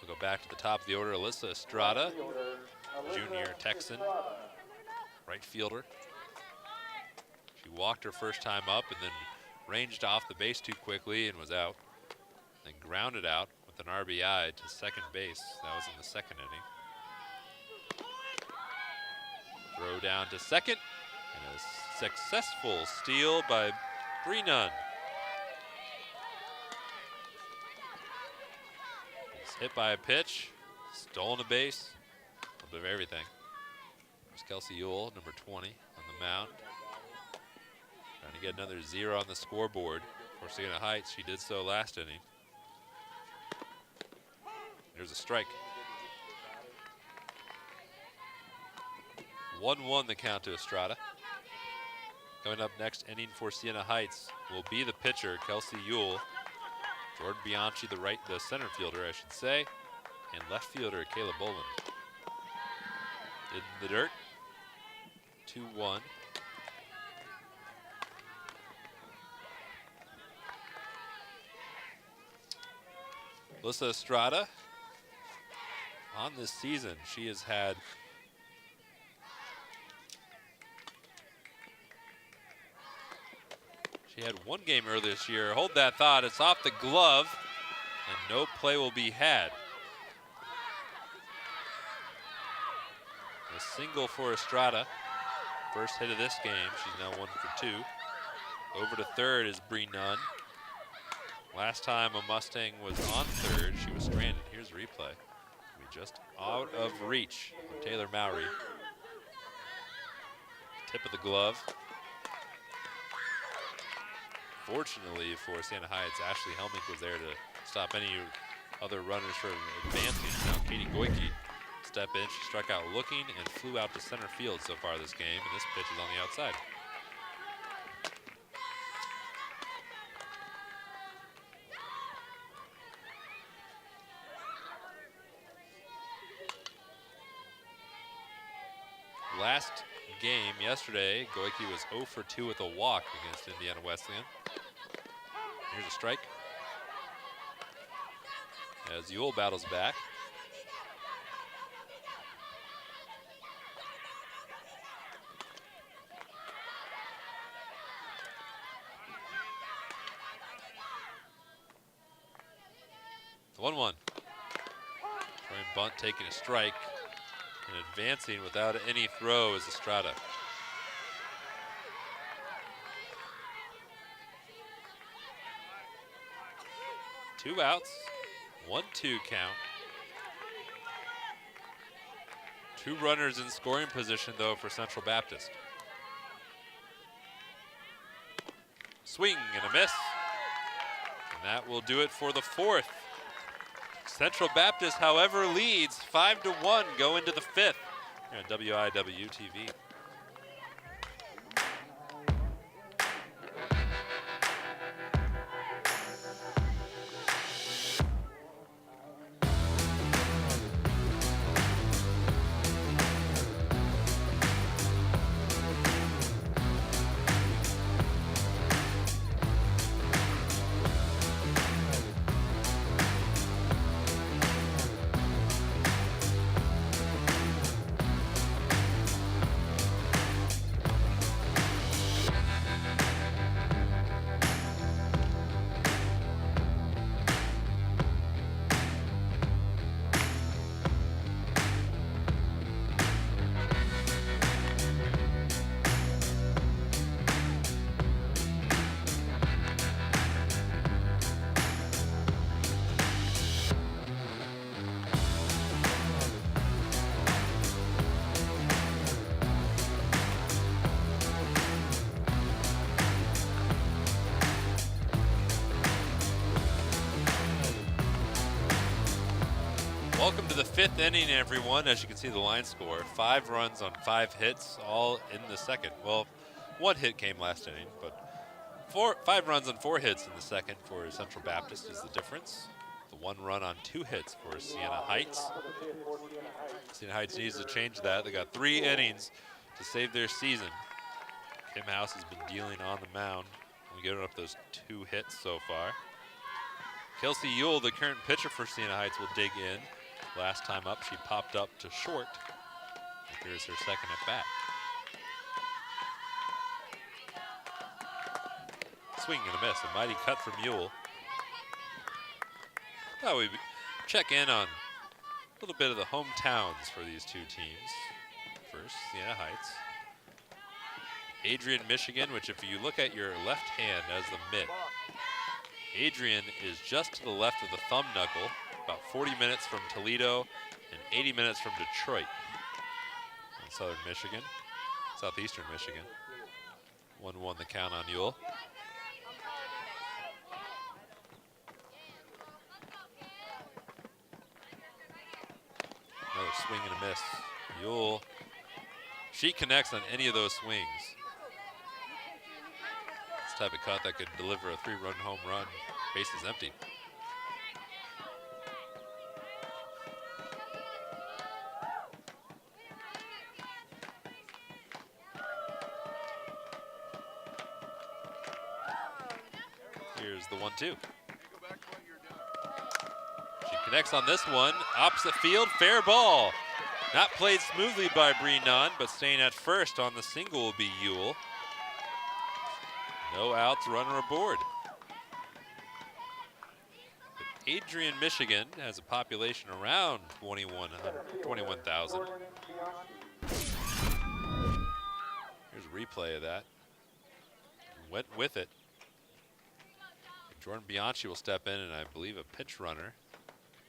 We'll go back to the top of the order. Alyssa Estrada, junior Texan, right fielder. She walked her first time up and then ranged off the base too quickly and was out. Then grounded out with an RBI to second base. That was in the 2nd inning. Throw down to second, and a successful steal by Bree Nunn. It's hit by a pitch, stolen a base, a little bit of everything. There's Kelsey Ewell, number 20, on the mound. Trying to get another 0 on the scoreboard for Siena Heights. She did so last inning. There's a strike. 1-1 the count to Estrada. Coming up next inning for Siena Heights will be the pitcher, Kelsey Ewell. Jordan Bianchi, the center fielder, I should say, and left fielder, Kayla Boland. In the dirt, 2-1. Alyssa Estrada, on this season, she has had one game earlier this year. Hold that thought, it's off the glove, and no play will be had. A single for Estrada. First hit of this game, she's now 1 for 2. Over to third is Bree Nunn. Last time a Mustang was on third, she was stranded. Here's a replay. Just out of reach of Taylor Mowry. Tip of the glove. Fortunately for Siena Heights, Ashley Helmink was there to stop any other runners from advancing. Now Katie Goyke step in. She struck out looking and flew out to center field so far this game, and this pitch is on the outside. Last game yesterday, Goike was 0 for 2 with a walk against Indiana Wesleyan. Here's a strike. As Ewell battles back. The 1-1. Throwing bunt, taking a strike, and advancing without any throw is Estrada. Two outs, 1-2 count. Two runners in scoring position, though, for Central Baptist. Swing and a miss. And that will do it for the fourth. Central Baptist, however, leads 5-1 go into the fifth here on WIW-TV. Welcome to the fifth inning, everyone. As you can see the line score, 5 runs on 5 hits, all in the second. Well, 1 hit came last inning, but 5 runs on 4 hits in the second for Central Baptist is the difference. The 1 run on 2 hits for Siena Heights. Siena Heights needs to change that. They got 3 innings to save their season. Kim House has been dealing on the mound. We giving up those 2 hits so far. Kelsey Ewell, the current pitcher for Siena Heights, will dig in. Last time up, she popped up to short. Here's her second at bat. Swing and a miss, a mighty cut from Ewell. Thought we'd check in on a little bit of the hometowns for these 2 teams. First, Siena Heights. Adrian, Michigan, which if you look at your left hand as the mitt, Adrian is just to the left of the thumb knuckle, about 40 minutes from Toledo and 80 minutes from Detroit in southern Michigan, southeastern Michigan. 1-1 the count on Ewell. Another swing and a miss. Ewell, she connects on any of those swings. This type of cut that could deliver a 3-run home run, bases empty. Here's the 1-2. She connects on this one, opposite field, fair ball. Not played smoothly by Brenon, but staying at first on the single will be Ewell. No outs, runner aboard. But Adrian, Michigan has a population around 21,000. Here's a replay of that. Went with it. Jordan Bianchi will step in, and I believe a pinch runner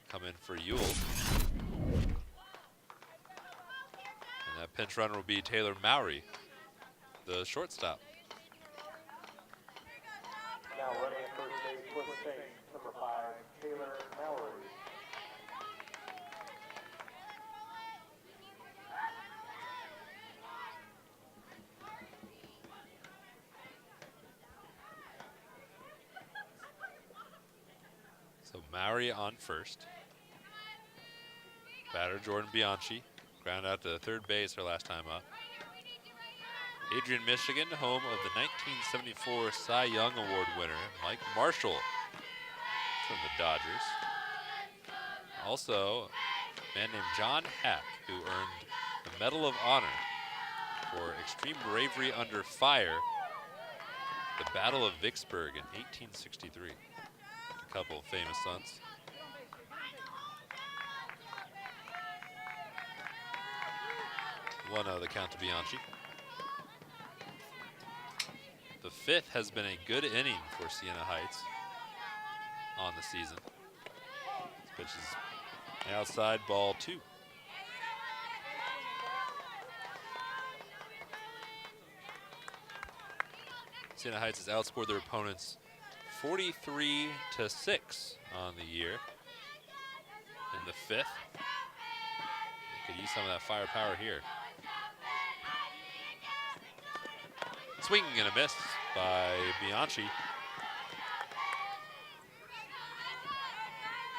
come in for Ewell. And that pinch runner will be Taylor Mowry, the shortstop. Now running at first base with the base, number 5, Taylor Mowry. So Maori on first. Batter Jordan Bianchi. Ground out to third base her last time up. Adrian, Michigan, home of the 1974 Cy Young Award winner, Mike Marshall from the Dodgers. Also, a man named John Hack, who earned the Medal of Honor for extreme bravery under fire, the Battle of Vicksburg in 1863. A couple of famous sons. 1-0 the count to Bianchi. The fifth has been a good inning for Siena Heights on the season. This pitch is outside, ball 2. Siena Heights has outscored their opponents 43-6 on the year. In the fifth, they could use some of that firepower here. Swing and a miss by Bianchi.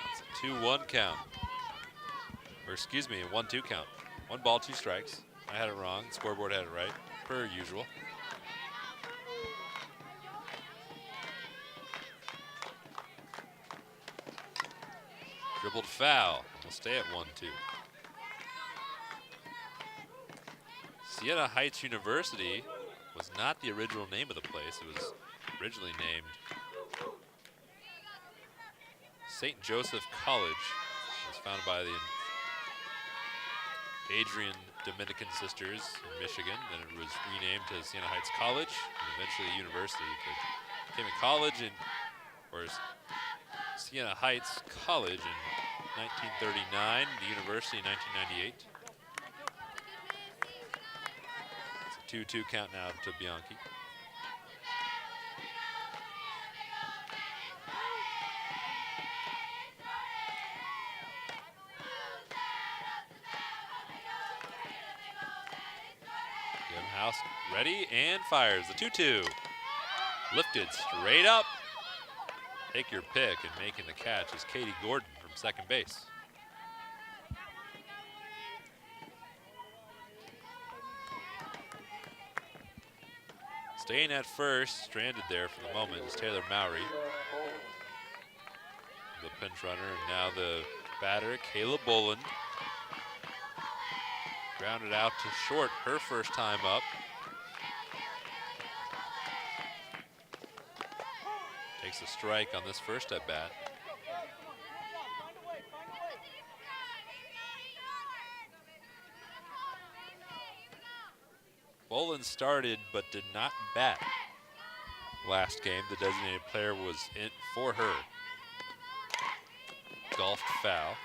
That's a 2-1 count. Or excuse me, a 1-2 count. 1 ball, 2 strikes. I had it wrong. Scoreboard had it right, per usual. Dribbled foul. We'll stay at 1-2. Siena Heights University was not the original name of the place. It was originally named St. Joseph College. It was founded by the Adrian Dominican sisters in Michigan. Then it was renamed to Siena Heights College, and eventually university. It became a college or Siena Heights College in 1939, the university in 1998. 2-2 count now to Bianchi. House ready and fires the 2-2. Lifted straight up. Take your pick, and making the catch is Katie Gordon from second base. Staying at first, stranded there for the moment, is Taylor Mowry, the pinch runner, and now the batter, Kayla Boland. Grounded out to short her first time up. Takes a strike on this first at bat. Boland started but did not bat last game. The designated player was in for her. Golfed foul.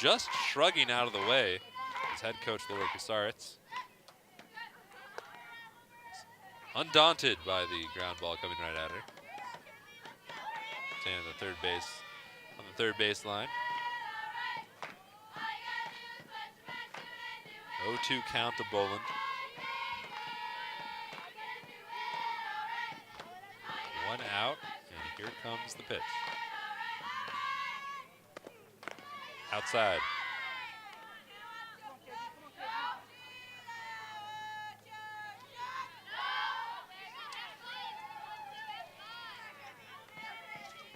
Just shrugging out of the way is head coach Laura Kusaritz. Undaunted by the ground ball coming right at her. Standing on the third base line. 0-2 count to Boland. 1 out, and here comes the pitch. Outside.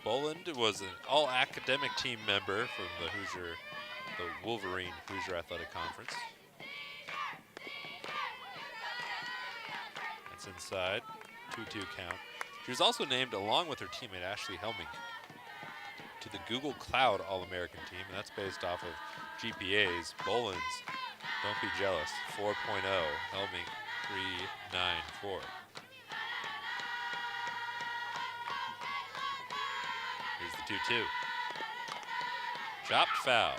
Boland was an all-academic team member from the Wolverine Hoosier Athletic Conference. That's inside, 2-2 count. She was also named, along with her teammate Ashley Helming, to the Google Cloud All-American team, and that's based off of GPAs. Boland's, don't be jealous, 4.0, Helming 3.94. Here's the 2-2. Chopped foul.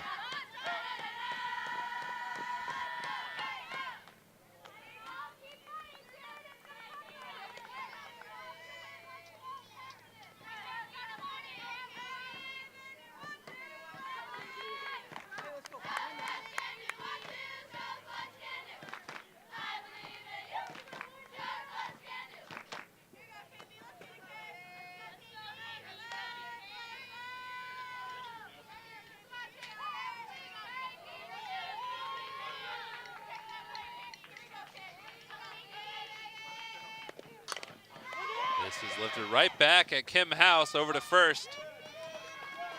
is lifted right back at Kim House over to first,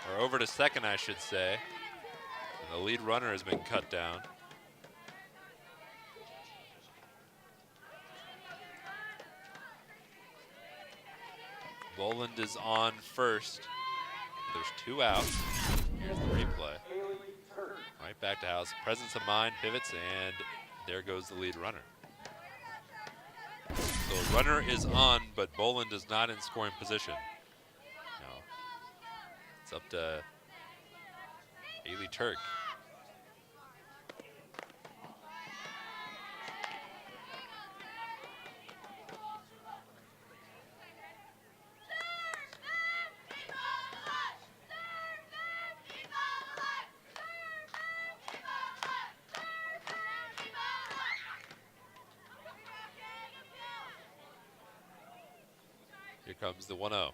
or over to second, I should say. And the lead runner has been cut down. Boland is on first. There's 2 outs. Here's the replay. Right back to House. Presence of mind, pivots, and there goes the lead runner. So runner is on, but Boland is not in scoring position. Now, it's up to Haley Turk. Here comes the 1-0.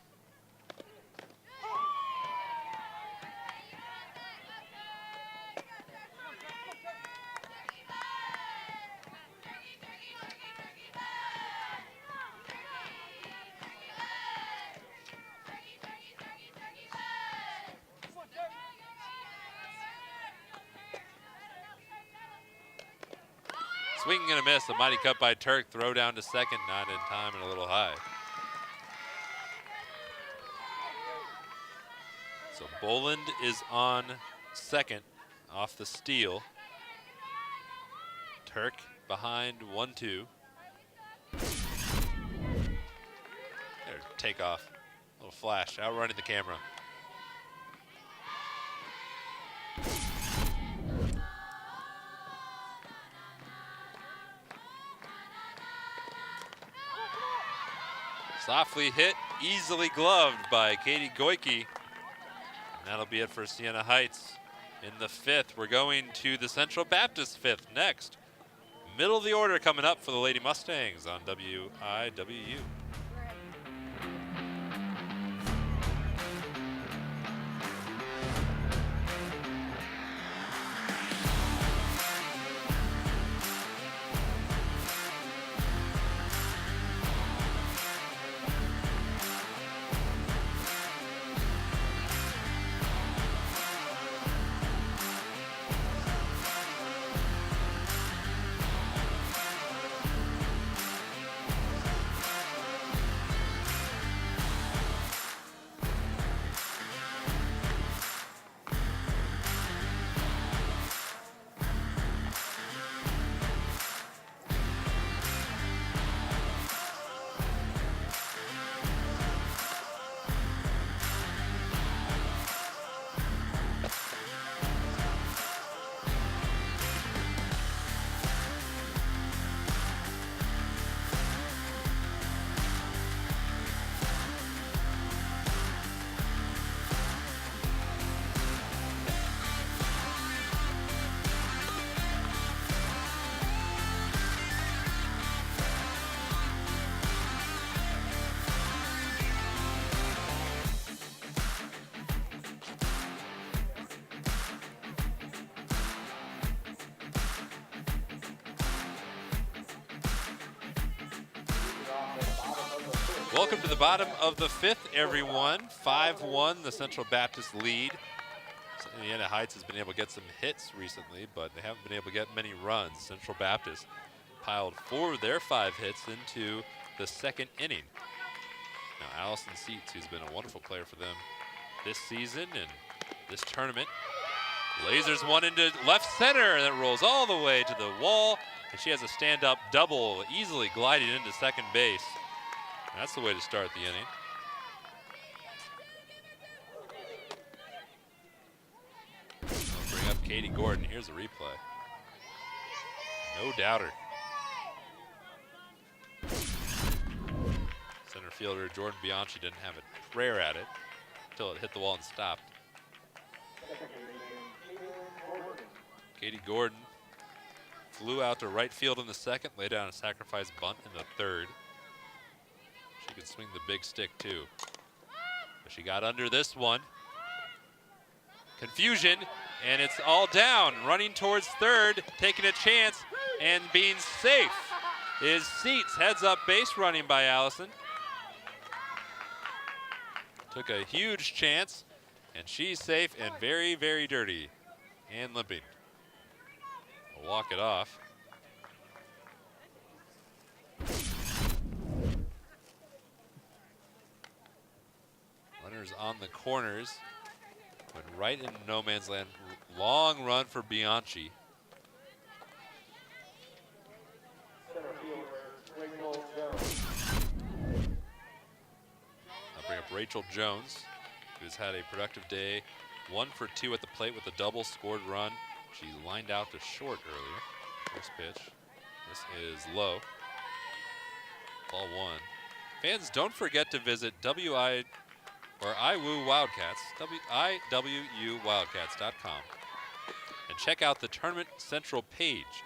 Swing and a miss, a mighty cut by Turk, throw down to second, not in time and a little high. So Boland is on second off the steal. Turk behind 1-2. There, takeoff, little flash, outrunning the camera. Softly hit, easily gloved by Katie Goike. And that'll be it for Siena Heights in the 5th. We're going to the Central Baptist 5th next. Middle of the order coming up for the Lady Mustangs on WIWU. Welcome to the bottom of the 5th, everyone. 5-1, the Central Baptist lead. Siena Heights has been able to get some hits recently, but they haven't been able to get many runs. Central Baptist piled 4 of their 5 hits into the 2nd inning. Now, Allison Seats, who's been a wonderful player for them this season and this tournament, lasers one into left center, and it rolls all the way to the wall, and she has a stand-up double, easily gliding into second base. That's the way to start the inning. I'll bring up Katie Gordon. Here's a replay. No doubter. Center fielder Jordan Bianchi didn't have a prayer at it until it hit the wall and stopped. Katie Gordon flew out to right field in the 2nd, laid down a sacrifice bunt in the 3rd. She could swing the big stick too. But she got under this one. Confusion, and it's all down. Running towards 3rd, taking a chance, and being safe is Seats. Heads up base running by Allison. took a huge chance, and she's safe and very, very dirty and limping. We'll walk it off. Runners on the corners. Went right into no man's land. Long run for Bianchi. Center fielder, Rachel Jones. I'll bring up Rachel Jones, who's had a productive day. 1 for 2 at the plate with a double scored run. She lined out to short earlier. First pitch. This is low. Ball 1. Fans, don't forget to visit IWU Wildcats, IWUWildcats.com, and check out the Tournament Central page.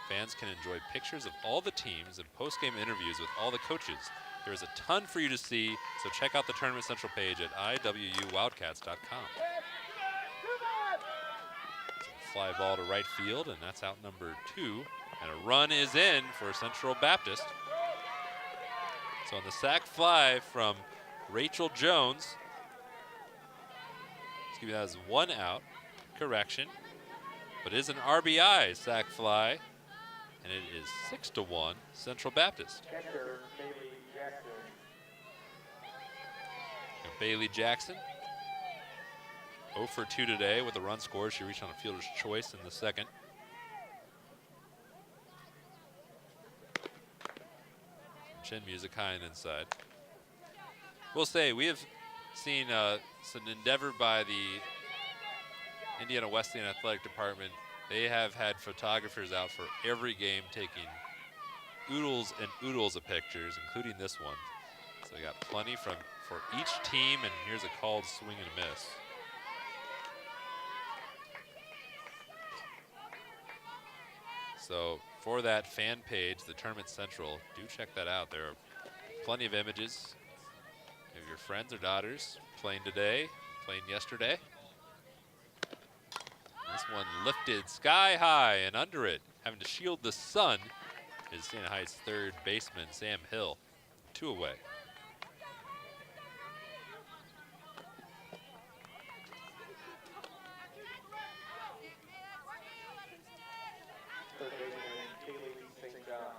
Fans can enjoy pictures of all the teams and post-game interviews with all the coaches. There is a ton for you to see, so check out the Tournament Central page at IWUWildcats.com. Fly ball to right field, and that's out number 2. And a run is in for Central Baptist. So on the sac fly from Rachel Jones, excuse me, that is 1 out. Correction. But it is an RBI sac fly, and it is 6-1 Central Baptist. Catcher, Bailey Jackson. And Bailey Jackson, 0 for 2 today with a run scored. She reached on a fielder's choice in the second. Chin music high and inside. We'll say we have seen some endeavor by the Indiana Wesleyan Athletic Department. They have had photographers out for every game taking oodles and oodles of pictures, including this one. So we got plenty for each team, and here's a called swing and a miss. So for that fan page, the Tournament Central, do check that out. There are plenty of images of your friends or daughters playing today, playing yesterday. This one lifted sky high, and under it, having to shield the sun, is Siena Heights' third baseman, Sam Hill. 2 away. Third baseman, Kaylee St. John.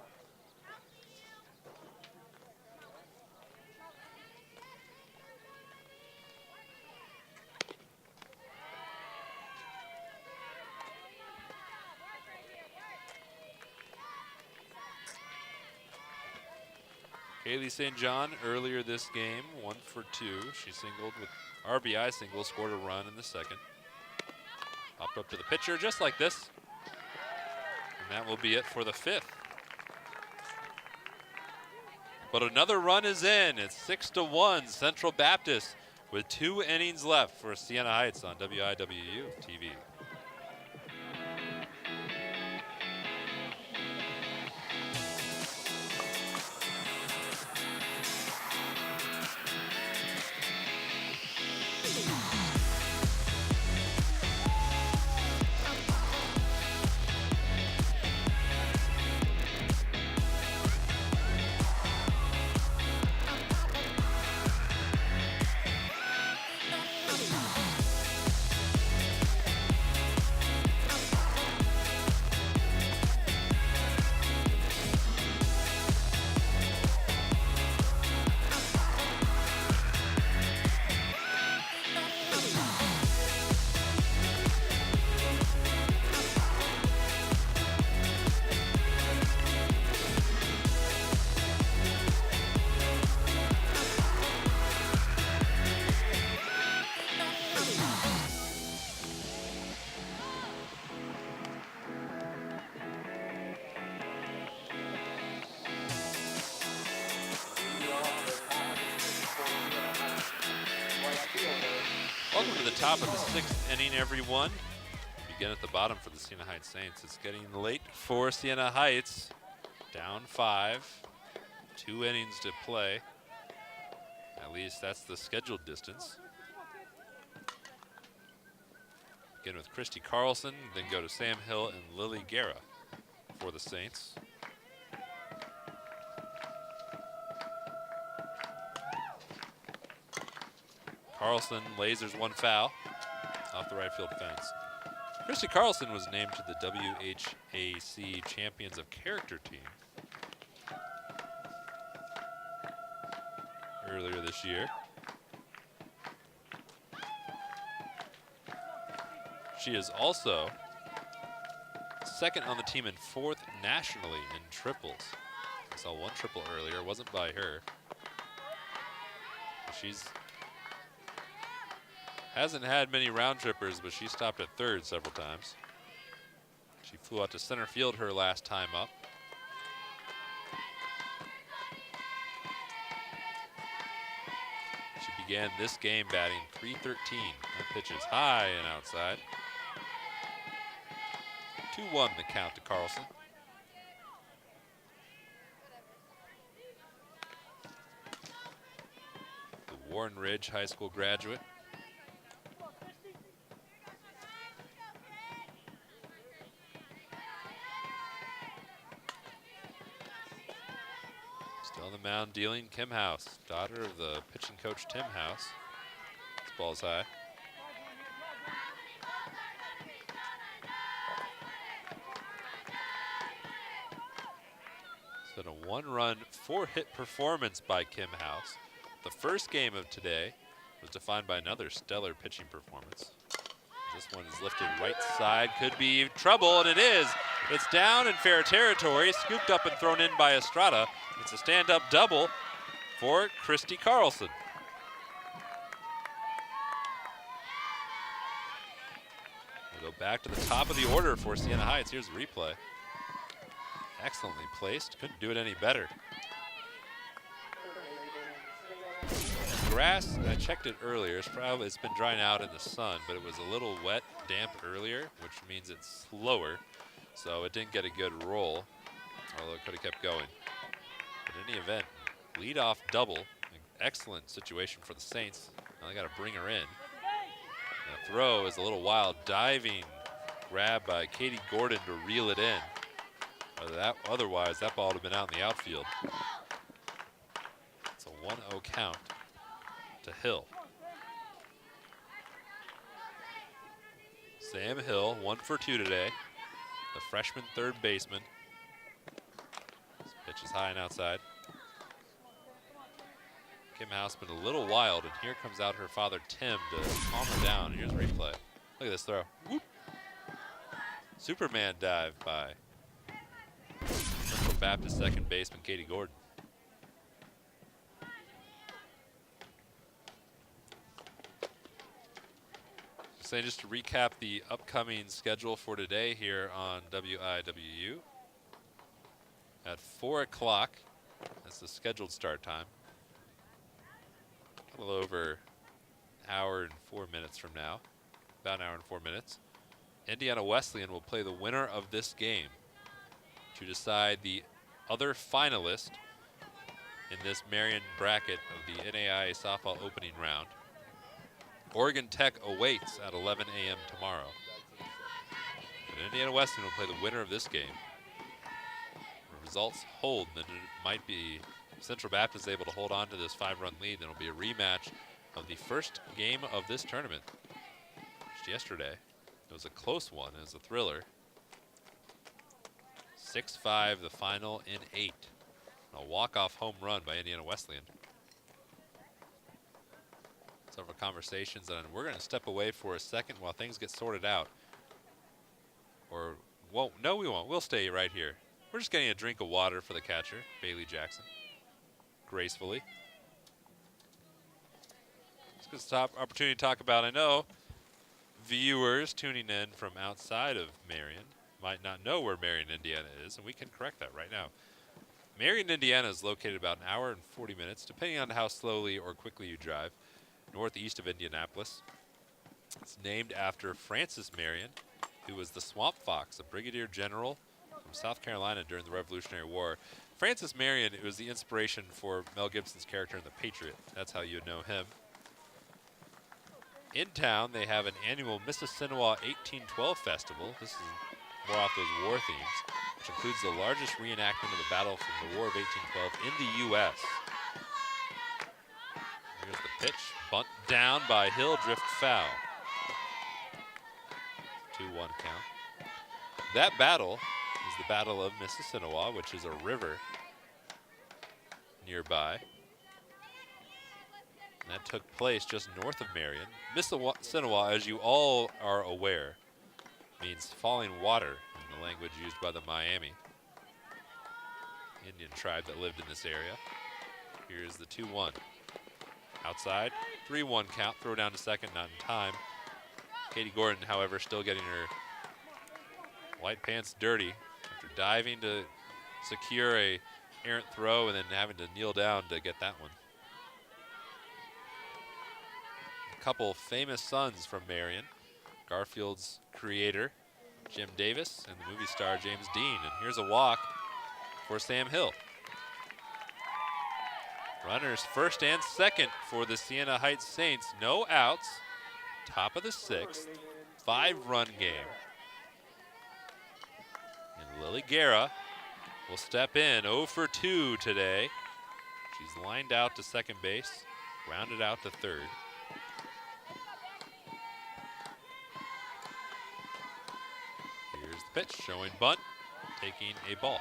Kaylee St. John earlier this game, 1 for 2. She singled with RBI single, scored a run in the second. Popped up to the pitcher just like this. And that will be it for the 5th. But another run is in. It's 6-1 Central Baptist with 2 innings left for Siena Heights on WIWU TV. Welcome to the top of the 6th inning, everyone. Begin at the bottom for the Siena Heights Saints. It's getting late for Siena Heights. Down 5. 2 innings to play. At least that's the scheduled distance. Begin with Christy Carlson, then go to Sam Hill and Lily Guerra for the Saints. Carlson lasers one foul off the right field fence. Christy Carlson was named to the WHAC Champions of Character team earlier this year. She is also second on the team and fourth nationally in triples. I saw one triple earlier, it wasn't by her. She's hasn't had many round trippers, but she stopped at third several times. She flew out to center field her last time up. She began this game batting .313. That pitch is high and outside. 2-1 the count to Carlson. The Warren Ridge High School graduate. Still on the mound dealing, Kim House, daughter of the pitching coach Tim House. This ball's high. It's been a one-run, four-hit performance by Kim House. The first game of today was defined by another stellar pitching performance. This one is lifted right side, could be trouble, and it is. It's down in fair territory, scooped up and thrown in by Estrada. It's a stand-up double for Christy Carlson. We'll go back to the top of the order for Siena Heights. Here's the replay. Excellently placed, couldn't do it any better. Grass, I checked it earlier, it's been drying out in the sun, but it was a little wet, damp earlier, which means it's slower. So it didn't get a good roll, although it could have kept going. But in any event, leadoff double, an excellent situation for the Saints. Now they got to bring her in. The throw is a little wild, diving grab by Katie Gordon to reel it in. Otherwise, that ball would have been out in the outfield. It's a 1-0 count to Hill. Sam Hill, 1 for 2 today. The freshman third baseman. This pitch is high and outside. Kim House been a little wild, and here comes out her father Tim to calm her down. Here's a replay. Look at this throw. Whoop. Superman dive by Central Baptist second baseman Katie Gordon. Just to recap the upcoming schedule for today here on WIWU. At 4 o'clock, that's the scheduled start time. A little over an hour and 4 minutes from now, about an hour and 4 minutes. Indiana Wesleyan will play the winner of this game to decide the other finalist in this Marion bracket of the NAIA softball opening round. Oregon Tech awaits at 11 a.m. tomorrow. But Indiana Wesleyan will play the winner of this game. If results hold, then it might be Central Baptist able to hold on to this 5-run lead. Then it'll be a rematch of the first game of this tournament. Just yesterday, it was a close one. It was a thriller. 6-5 the final in 8. A walk-off home run by Indiana Wesleyan. Several conversations, and we're going to step away for a second while things get sorted out. Or won't? No, we won't. We'll stay right here. We're just getting a drink of water for the catcher, Bailey Jackson, gracefully. It's a good opportunity to talk about. I know viewers tuning in from outside of Marion might not know where Marion, Indiana is, and we can correct that right now. Marion, Indiana is located about an hour and 40 minutes, depending on how slowly or quickly you drive, northeast of Indianapolis. It's named after Francis Marion, who was the Swamp Fox, a brigadier general from South Carolina during the Revolutionary War. Francis Marion, it was the inspiration for Mel Gibson's character in The Patriot. That's how you know him. In town, they have an annual Mississinewa 1812 festival. This is more off those war themes, which includes the largest reenactment of the battle from the War of 1812 in the U.S. Here's the Pitch, bunt down by Hill, drift foul. 2-1 count. That battle is the Battle of Mississinawa, which is a river nearby. And that took place just north of Marion. Mississinawa, as you all are aware, means falling water in the language used by the Miami Indian tribe that lived in this area. Here's the 2-1. Outside, 3-1 count, throw down to second, not in time. Katie Gordon, however, still getting her white pants dirty after diving to secure a errant throw and then having to kneel down to get that one. A couple famous sons from Marion. Garfield's creator, Jim Davis, and the movie star James Dean. And here's a walk for Sam Hill. Runners first and second for the Siena Heights Saints. No outs. Top of the sixth. 5-run game. And Lily Guerra will step in 0 for 2 today. She's lined out to second base, grounded out to third. Here's the pitch, showing bunt, taking a ball.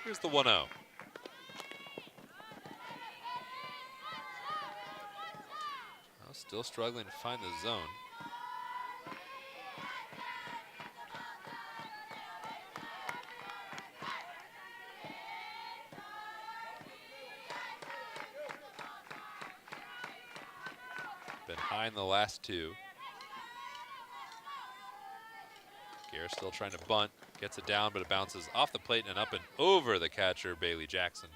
Here's the 1-0. Still struggling to find the zone. Been high in the last two. Garrett still trying to bunt. Gets it down, but it bounces off the plate and up and over the catcher, Bailey Jackson.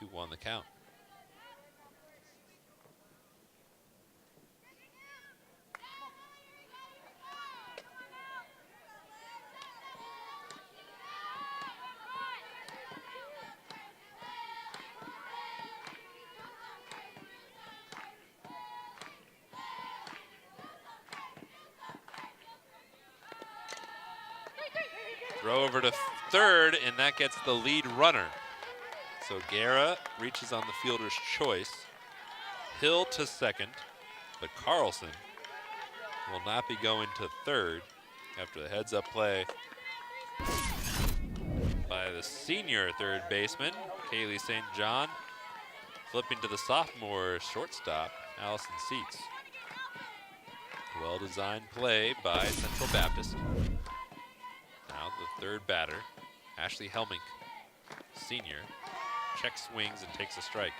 2-1 the count. Throw over to third, and that gets the lead runner. So Guerra reaches on the fielder's choice. Hill to second, but Carlson will not be going to third after the heads-up play by the senior third baseman, Kaylee St. John, flipping to the sophomore shortstop, Allison Seitz. Well-designed play by Central Baptist. Now the third batter, Ashley Helmink, senior, checks swings and takes a strike.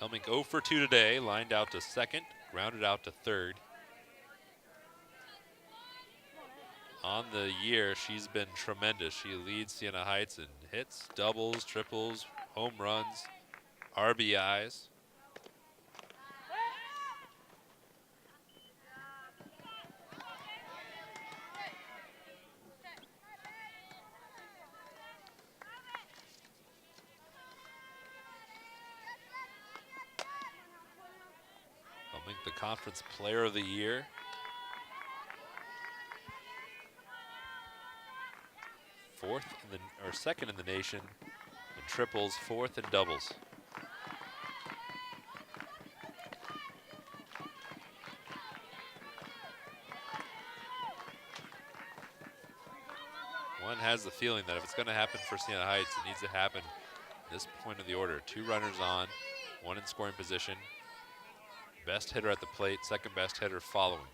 Helmink 0 for 2 today, lined out to second, grounded out to third. On the year, she's been tremendous. She leads Siena Heights in hits, doubles, triples, home runs, RBIs. The conference player of the year. Second in the nation in triples, fourth in doubles. One has the feeling that if it's going to happen for Siena Heights, it needs to happen at this point of the order. 2 runners on, 1 in scoring position. Best hitter at the plate, second best hitter following.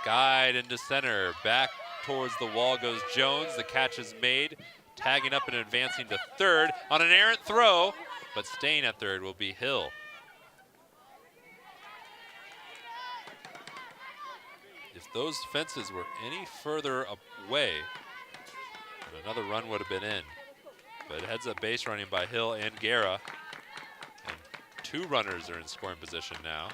Skied into center, back towards the wall goes Jones. The catch is made, tagging up and advancing to third on an errant throw, but staying at third will be Hill. If those fences were any further away, another run would have been in. But heads up base running by Hill and Guerra. 2 runners are in scoring position now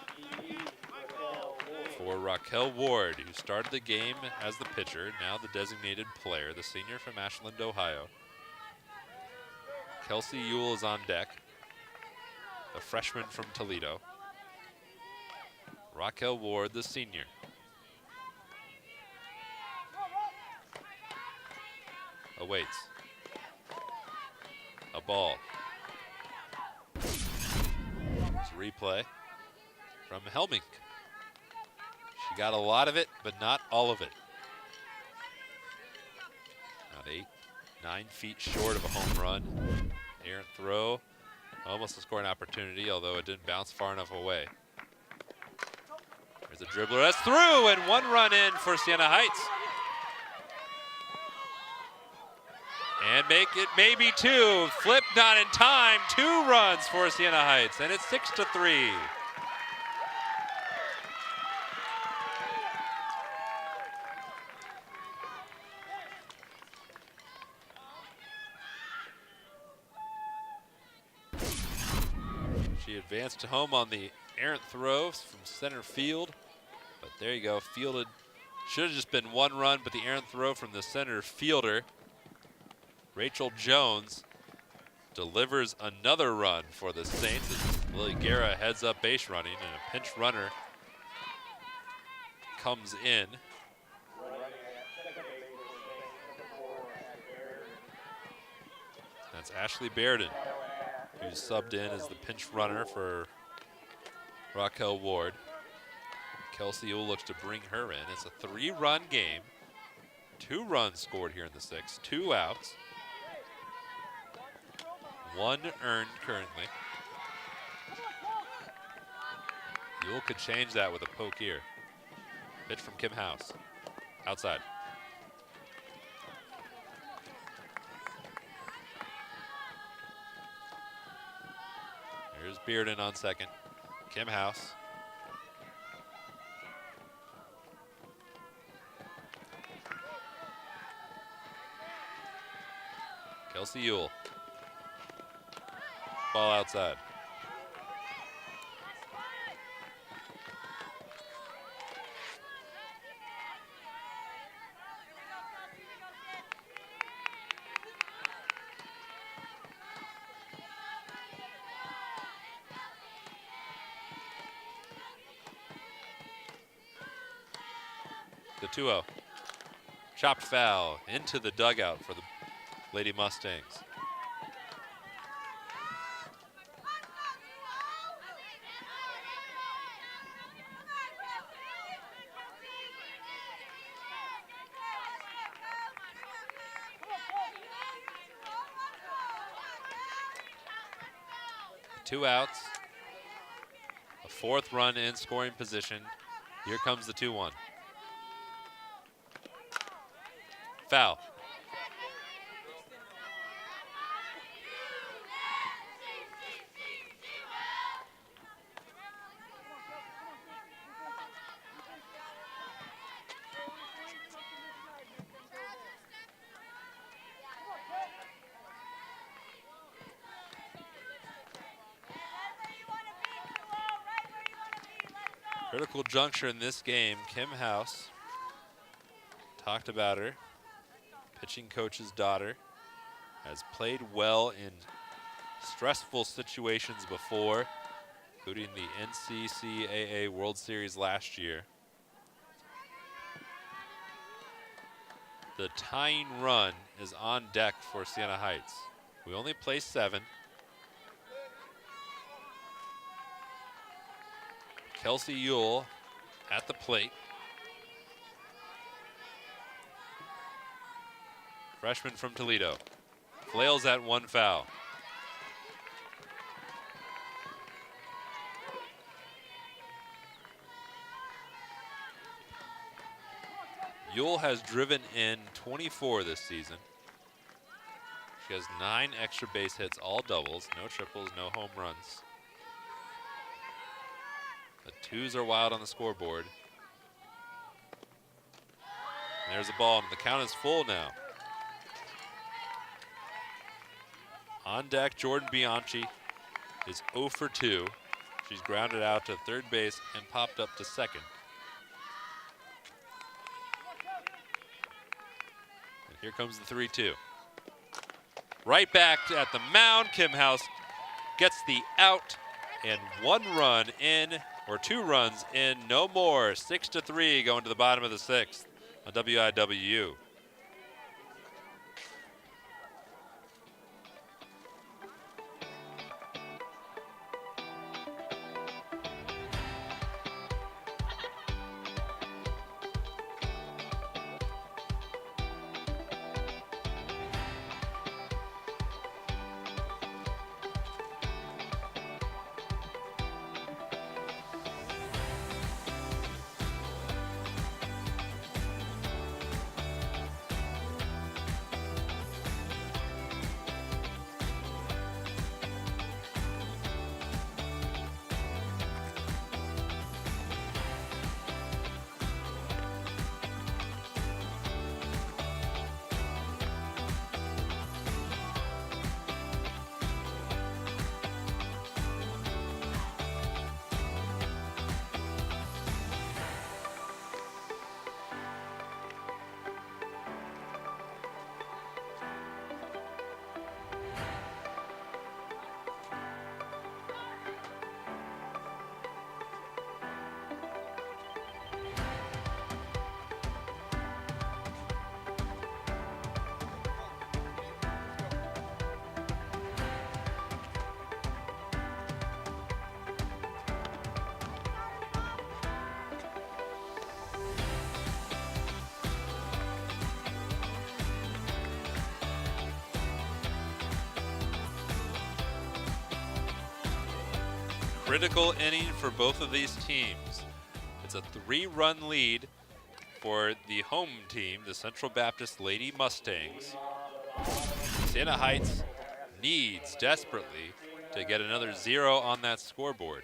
for Raquel Ward, who started the game as the pitcher, now the designated player, the senior from Ashland, Ohio. Kelsey Ewell is on deck, a freshman from Toledo. Raquel Ward, the senior. Awaits. A ball. It's a replay from Helmink. She got a lot of it, but not all of it. About 8, 9 feet short of a home run. Errant throw, almost a scoring opportunity, although it didn't bounce far enough away. There's a dribbler, that's through, and 1 run in for Siena Heights. And make it maybe 2. Flip not in time. 2 runs for Siena Heights, and it's 6-3. She advanced to home on the errant throw from center field, but there you go, fielded. Should have just been 1 run, but the errant throw from the center fielder, Rachel Jones, delivers another run for the Saints as Lily Guerra heads up base running, and a pinch runner comes in. That's Ashley Bairden, who's subbed in as the pinch runner for Raquel Ward. Kelsey Ewell looks to bring her in. It's a 3-run game. 2 runs scored here in the 6th, 2 outs. 1 earned currently. Ewell could change that with a poke here. Pitch from Kim House. Outside. Here's Bearden on second. Kim House. Kelsey Ewell. Ball outside. The 2-0. Chopped foul into the dugout for the Lady Mustangs. Two outs. A 4th run in scoring position. Here comes the 2-1. Foul. Critical juncture in this game. Kim House, talked about her, pitching coach's daughter, has played well in stressful situations before, including the NCCAA World Series last year. The tying run is on deck for Siena Heights. We only play 7. Kelsey Ewell at the plate. Freshman from Toledo. Flails at 1 foul. Ewell has driven in 24 this season. She has 9 extra base hits, all doubles, no triples, no home runs. The 2s are wild on the scoreboard. And there's a ball, and the count is full now. On deck, Jordan Bianchi is 0 for 2. She's grounded out to third base and popped up to second. Here comes the 3-2. Right back at the mound. Kim House gets the out, and 1 run in, or 2 runs in, no more. 6-3 going to the bottom of the 6th on WIWU. Critical inning for both of these teams. It's a 3-run lead for the home team, the Central Baptist Lady Mustangs. Siena Heights needs desperately to get another 0 on that scoreboard.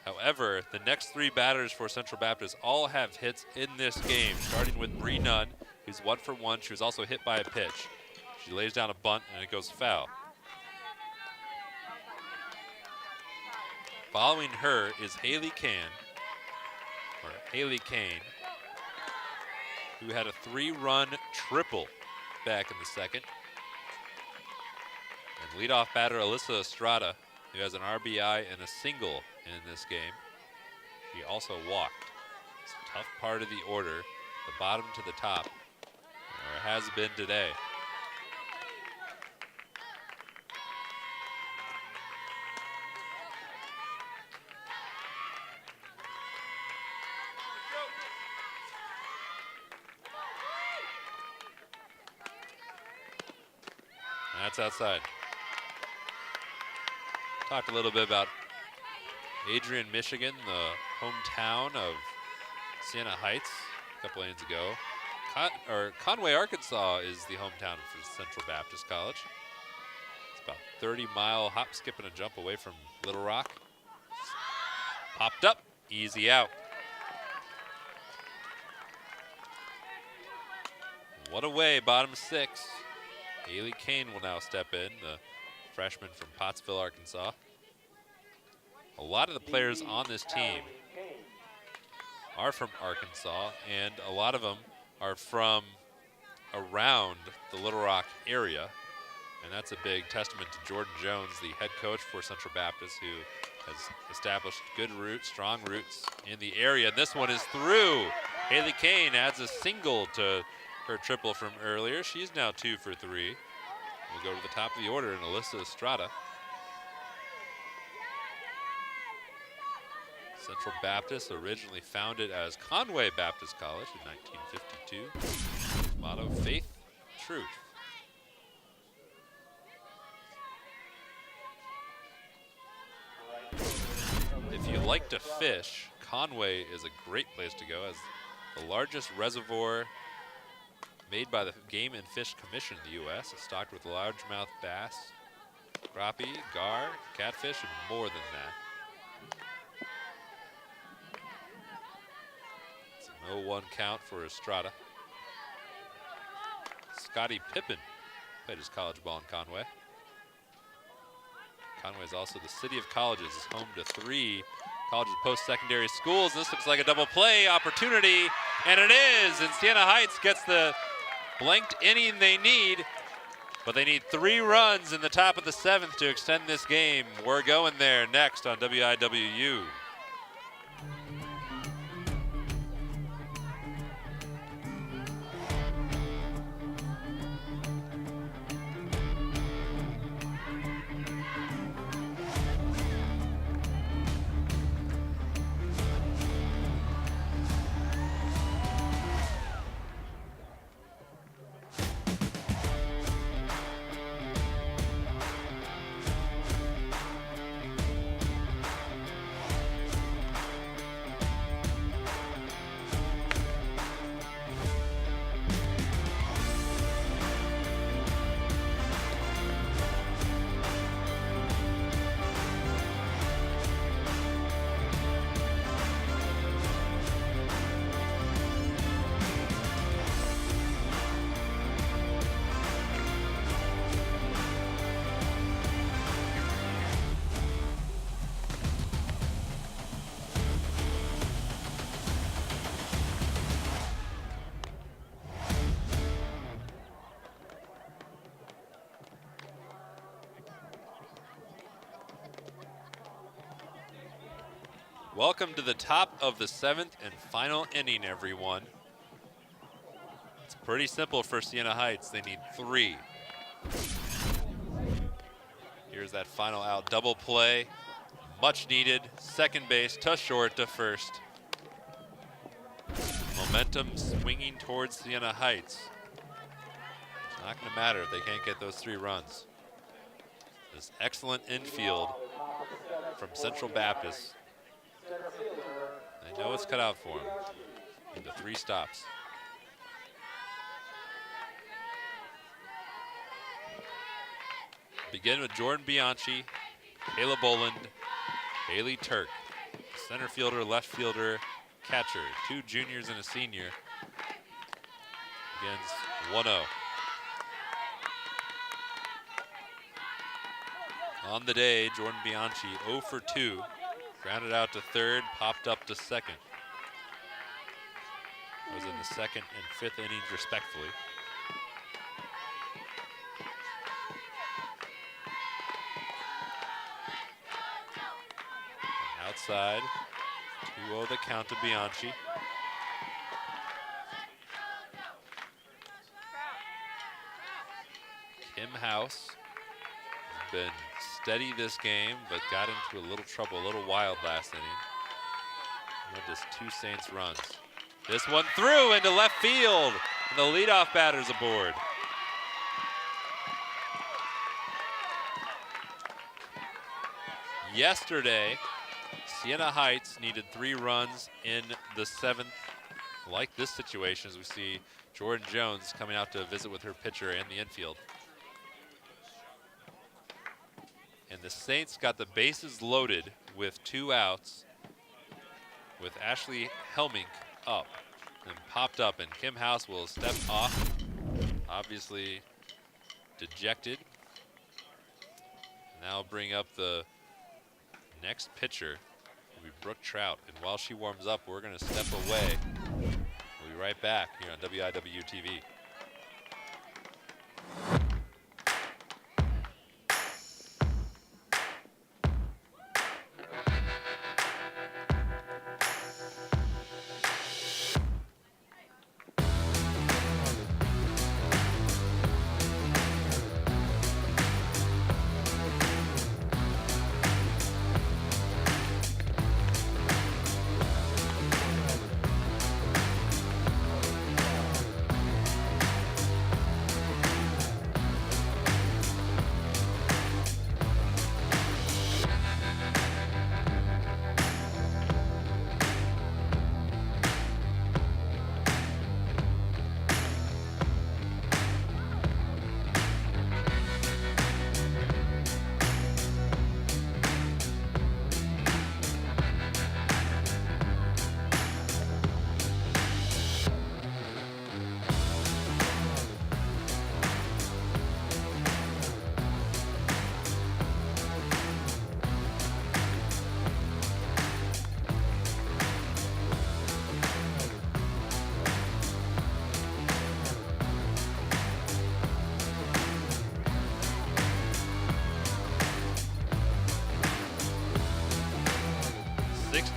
However, the next 3 batters for Central Baptist all have hits in this game, starting with Bree Nunn, who's 1 for 1. She was also hit by a pitch. She lays down a bunt and it goes foul. Following her is Haley Kane, who had a 3-run triple back in the 2nd. And leadoff batter Alyssa Estrada, who has an RBI and a single in this game. She also walked. It's a tough part of the order, the bottom to the top, or it has been today. That's outside. Talked a little bit about Adrian, Michigan, the hometown of Siena Heights a couple innings ago. Conway, Arkansas is the hometown for Central Baptist College. It's about 30-mile hop, skip, and a jump away from Little Rock. Popped up, easy out. One away, bottom 6. Haley Kane will now step in, the freshman from Pottsville, Arkansas. A lot of the players on this team are from Arkansas, and a lot of them are from around the Little Rock area. And that's a big testament to Jordan Jones, the head coach for Central Baptist, who has established good roots, strong roots in the area. And this one is through. Haley Kane adds a single to her triple from earlier. She's now 2 for 3. We'll go to the top of the order, and Alyssa Estrada. Central Baptist, originally founded as Conway Baptist College in 1952. Motto, faith, truth. If you like to fish, Conway is a great place to go, as the largest reservoir made by the Game and Fish Commission in the U.S. It's stocked with largemouth bass, crappie, gar, catfish, and more than that. It's a 0-1 count for Estrada. Scottie Pippen played his college ball in Conway. Conway is also the city of colleges. It's home to 3 college and post-secondary schools. This looks like a double play opportunity, and it is. And Siena Heights gets the blanked inning they need, but they need 3 runs in the top of the 7th to extend this game. We're going there next on WIWU. Welcome to the top of the 7th and final inning, everyone. It's pretty simple for Siena Heights. They need 3. Here's that final out. Double play, much needed. Second base to short to first. Momentum swinging towards Siena Heights. It's not going to matter if they can't get those 3 runs. This excellent infield from Central Baptist. They know it's cut out for him. Into 3 stops. Begin with Jordan Bianchi, Kayla Boland, Haley Turk. Center fielder, left fielder, catcher. 2 juniors and a senior. Begins 1-0. On the day, Jordan Bianchi 0 for 2. Grounded out to third, popped up to second. Was in the 2nd and 5th innings respectively. And outside, 2-0 the count to Bianchi. Kim House has been steady this game, but got into a little trouble, a little wild last inning. Led just 2 Saints runs. This one through into left field, and the leadoff batter's aboard. Yesterday, Siena Heights needed 3 runs in the 7th. Like this situation, as we see Jordan Jones coming out to visit with her pitcher in the infield. And the Saints got the bases loaded with 2 outs with Ashley Helmink up and popped up, and Kim House will step off, obviously dejected. Now bring up the next pitcher, will be Brooke Trout, and while she warms up, we're going to step away. We'll be right back here on WIW TV.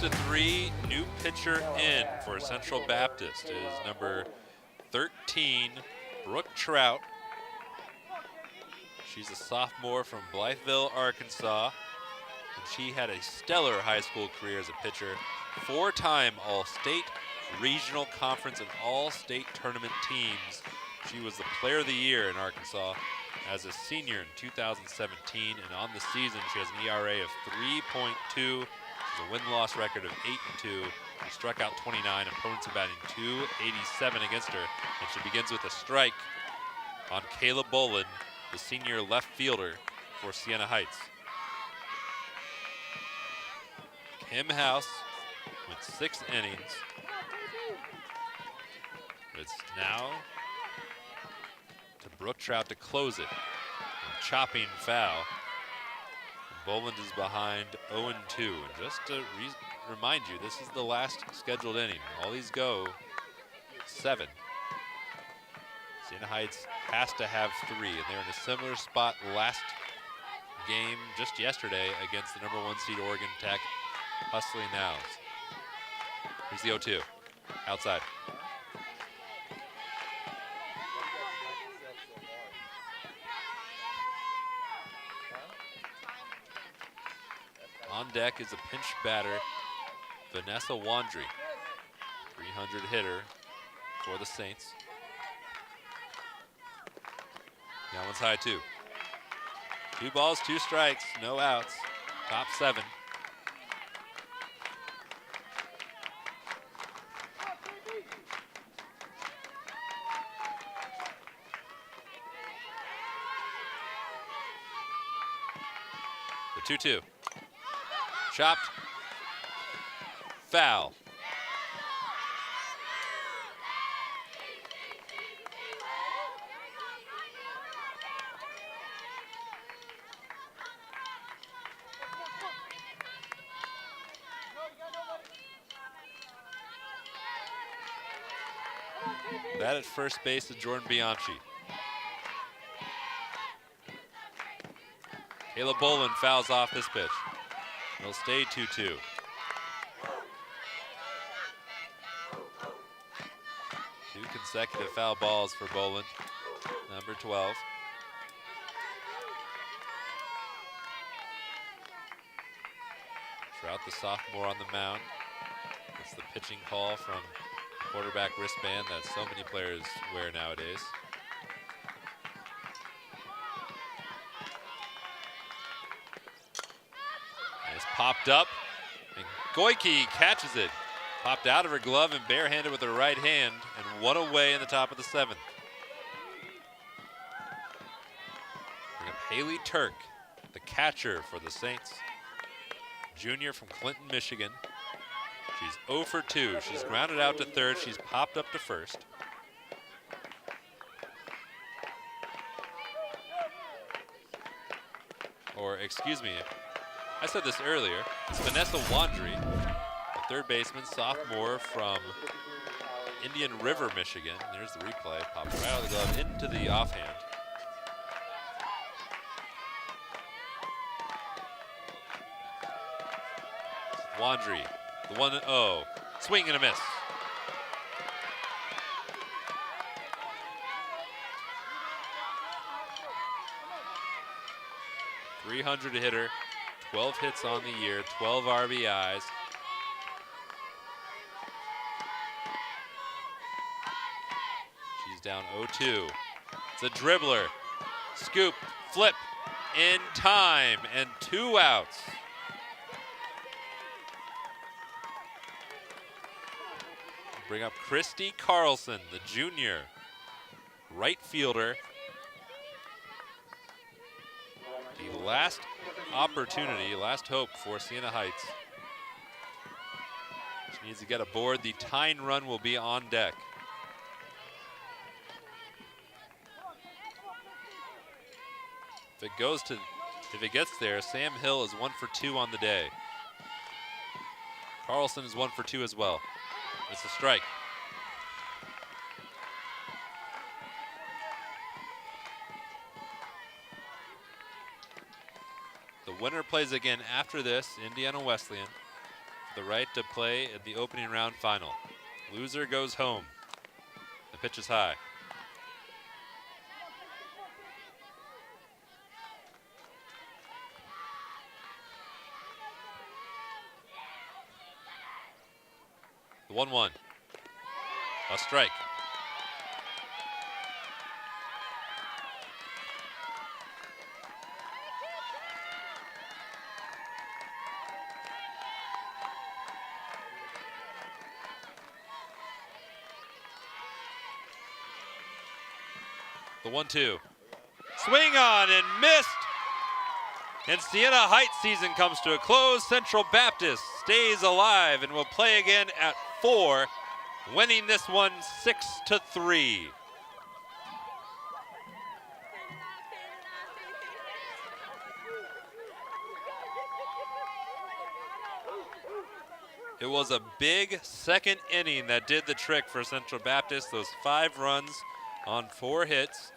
3, new pitcher in for Central Baptist is number 13, Brooke Trout. She's a sophomore from Blytheville, Arkansas, and she had a stellar high school career as a pitcher. 4-time All-State, Regional Conference, and All-State Tournament teams. She was the Player of the Year in Arkansas as a senior in 2017, and on the season she has an ERA of 3.2. She's a win-loss record of 8-2. She struck out 29, opponents are batting .287 against her, and she begins with a strike on Kayla Bolin, the senior left fielder for Siena Heights. Kim House went 6 innings. It's now to Brooke Trout to close it. A chopping foul. Boland is behind 0-2. And just to remind you, this is the last scheduled inning. All these go 7. Siena Heights has to have 3, and they're in a similar spot last game just yesterday against the number 1 seed Oregon Tech, hustling now. Here's the 0-2, outside. On deck is a pinch batter, Vanessa Wandry, 300 hitter for the Saints. That one's high too. 2 balls, 2 strikes, no outs, top 7. The 2-2. Chopped. Foul. That at first base is Jordan Bianchi. Kayla Bolin fouls off this pitch. It'll stay 2-2. 2 consecutive foul balls for Bolin, number 12. Trout, the sophomore, on the mound. It's the pitching call from quarterback wristband that so many players wear nowadays. And it's popped up, and Goike catches it. Popped out of her glove and barehanded with her right hand, and 1 away in the top of the 7th. Bring up Haley Turk, the catcher for the Saints. Junior from Clinton, Michigan. She's 0 for 2. She's grounded out to third. She's popped up to first. Or, excuse me, I said this earlier. It's Vanessa Wandry, a third baseman, sophomore from Indian River, Michigan. There's the replay. Popped right out of the glove into the offhand. Wandry, the 1-0. Swing and a miss. .300 hitter, 12 hits on the year, 12 RBIs. She's down 0-2. It's a dribbler. Scoop, flip, in time, and 2 outs. Bring up Christy Carlson, the junior right fielder. The last opportunity, last hope for Siena Heights. She needs to get aboard. The tying run will be on deck. If it gets there, Sam Hill is 1 for 2 on the day. Carlson is 1 for 2 as well. It's a strike. The winner plays again after this, Indiana Wesleyan. the right to play in the opening round final. Loser goes home. The pitch is high. The 1-1. A strike. The 1-2. Swing on and missed. And Siena Heights season comes to a close. Central Baptist stays alive and will play again at 4, winning this one 6-3. It was a big second inning that did the trick for Central Baptist. Those 5 runs on 4 hits.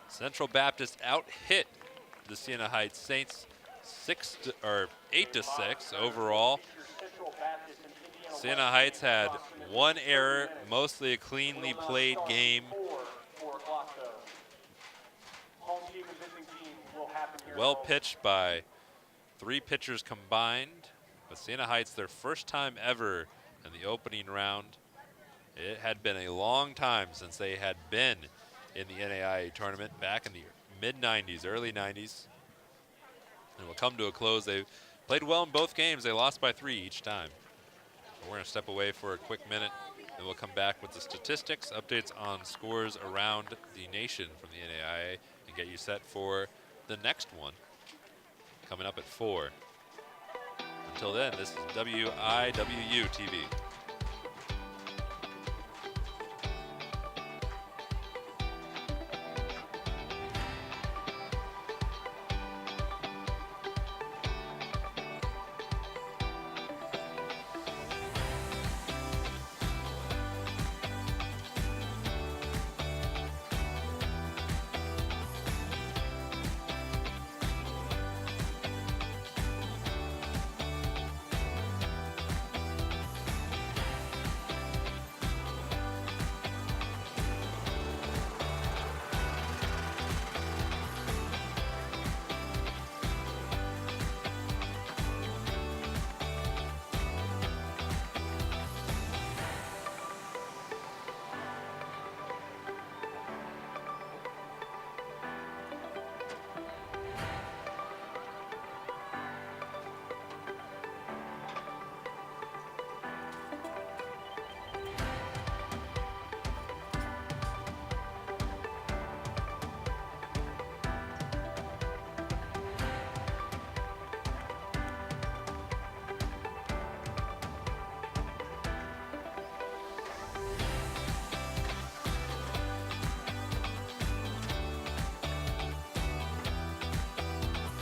Central Baptist out-hit the Siena Heights Saints 8-6 overall. Siena Heights had 1 error, mostly a cleanly played game. Well pitched by 3 pitchers combined. But Siena Heights, their first time ever in the opening round. It had been a long time since they had been in the NAIA tournament back in the mid-90s, early 90s. And will come to a close. They played well in both games. They lost by 3 each time. But we're going to step away for a quick minute, and we'll come back with the statistics, updates on scores around the nation from the NAIA, and get you set for the next one coming up at 4. Until then, this is WIWU TV.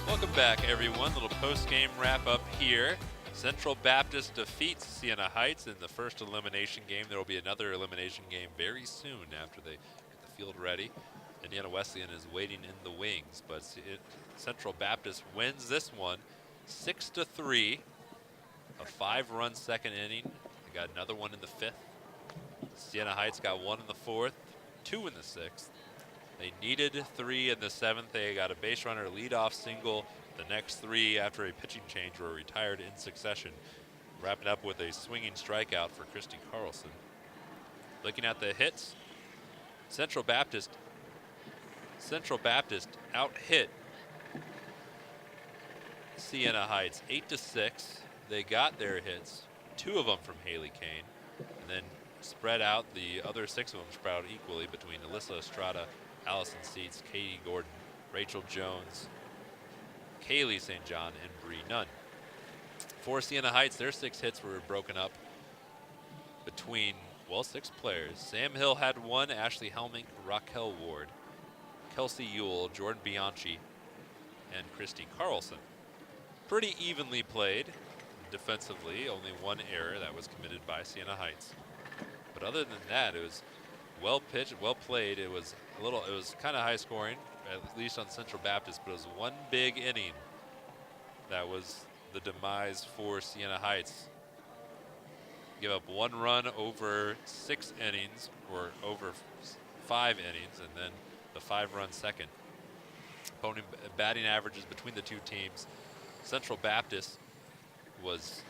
Welcome back, everyone. Little post-game wrap-up here. Central Baptist defeats Siena Heights in the first elimination game. There will be another elimination game very soon after they get the field ready. Indiana Wesleyan is waiting in the wings, but Central Baptist wins this one 6-3. A 5-run second inning. They got another one in the 5th. Siena Heights got 1 in the 4th, 2 in the 6th. They needed 3 in the 7th. They got a base runner leadoff single. The next 3 after a pitching change were retired in succession. Wrapping up with a swinging strikeout for Christy Carlson. Looking at the hits, Central Baptist out-hit Siena Heights 8-6. They got their hits, 2 of them from Haley Kane, and then spread out the other 6 of them spread out equally between Alyssa Estrada, Allison Seats, Katie Gordon, Rachel Jones, Kaylee St. John, and Bree Nunn. For Siena Heights, their 6 hits were broken up between, well, 6 players. Sam Hill had 1, Ashley Helmink, Raquel Ward, Kelsey Ewell, Jordan Bianchi, and Christy Carlson. Pretty evenly played defensively, only 1 error that was committed by Siena Heights. But other than that, it was well pitched, well played. It was kind of high scoring, at least on Central Baptist, but it was 1 big inning that was the demise for Siena Heights. Give up 1 run over 6 innings, or over 5 innings, and then the 5-run second. Opponent batting averages between the two teams. Central Baptist was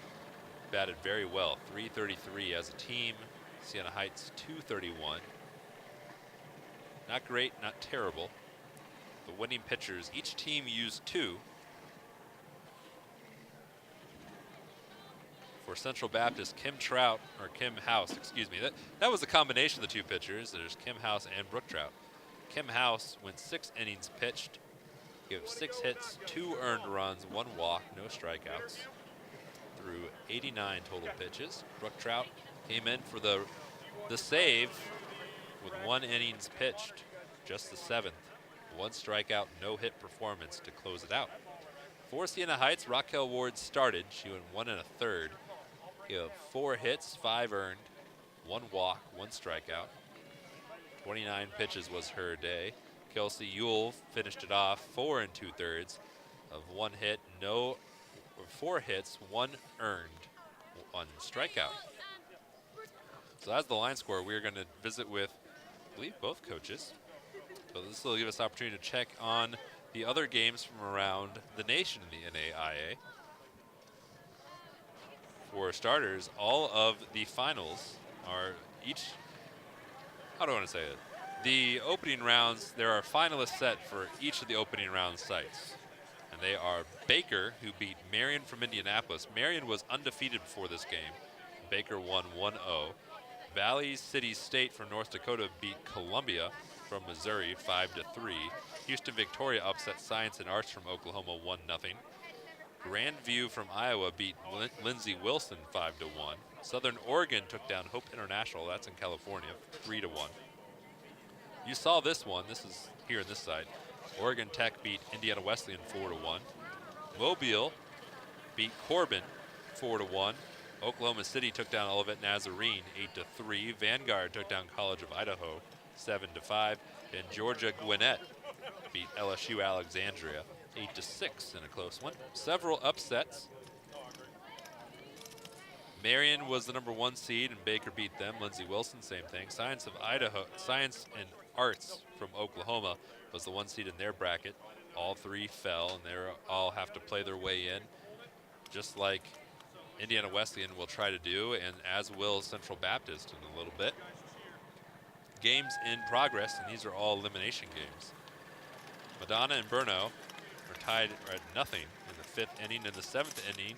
batted very well, 333 as a team. Siena Heights 231. Not great, not terrible. The winning pitchers, each team used 2. For Central Baptist, Kim House, excuse me. That was a combination of the 2 pitchers. There's Kim House and Brooke Trout. Kim House went 6 innings pitched, gave 6 hits, 2 earned runs, 1 walk, no strikeouts, through 89 total pitches. Brooke Trout came in for the save with 1 innings pitched, just the 7th. 1 strikeout, no hit performance to close it out. For Siena Heights, Raquel Ward started. She went 1 1/3. Gave 4 hits, 5 earned, 1 walk, 1 strikeout. 29 pitches was her day. Kelsey Ewell finished it off 4 2/3 of 1 hit, 4 hits, 1 earned, 1 strikeout. So that's the line score. We're going to visit with, I believe, both coaches. So this will give us an opportunity to check on the other games from around the nation in the NAIA. For starters, all of the finals are how do I want to say it? The opening rounds, there are finalists set for each of the opening round sites. And they are Baker, who beat Marion from Indianapolis. Marion was undefeated before this game. Baker won 1-0. Valley City State from North Dakota beat Columbia from Missouri 5-3. Houston Victoria upset Science and Arts from Oklahoma 1-0. Grandview from Iowa beat Lindsey Wilson 5-1. Southern Oregon took down Hope International, that's in California, 3-1. You saw this one, this is here on this side. Oregon Tech beat Indiana Wesleyan 4-1. Mobile beat Corbin 4-1. Oklahoma City took down Olivet Nazarene 8-3. Vanguard took down College of Idaho 7-5. And Georgia Gwinnett beat LSU Alexandria 8-6 in a close one. Several upsets. Marion was the #1 seed and Baker beat them. Lindsey Wilson, same thing. Science and Arts from Oklahoma was the 1 seed in their bracket. All 3 fell and they all have to play their way in, just like Indiana Wesleyan will try to do, and as will Central Baptist in a little bit. Games in progress, and these are all elimination games. Madonna and Brno are tied at nothing in the 5th inning. In the 7th inning,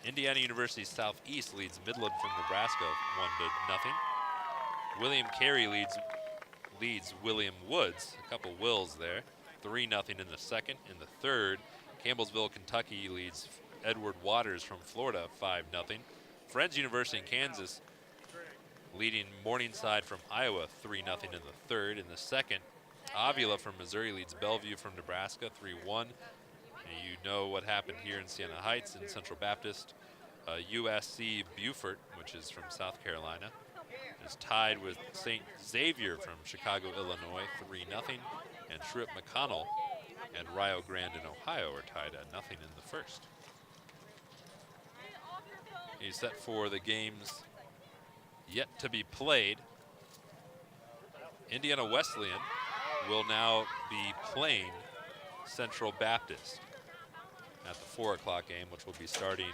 Indiana University Southeast leads Midland from Nebraska 1-0. William Carey leads William Woods, a couple Wills there, 3-0 in the 2nd. In the 3rd, Campbellsville, Kentucky leads Edward Waters from Florida 5-0. Friends University in Kansas leading Morningside from Iowa 3-0 in the 3rd. In the 2nd, Avila from Missouri leads Bellevue from Nebraska 3-1. And you know what happened here in Siena Heights in Central Baptist. USC Beaufort, which is from South Carolina, is tied with St. Xavier from Chicago, Illinois 3-0. And Shrewsbury McConnell and Rio Grande in Ohio are tied at 0 in the 1st. He's set for the games yet to be played. Indiana Wesleyan will now be playing Central Baptist at the 4 o'clock game, which will be starting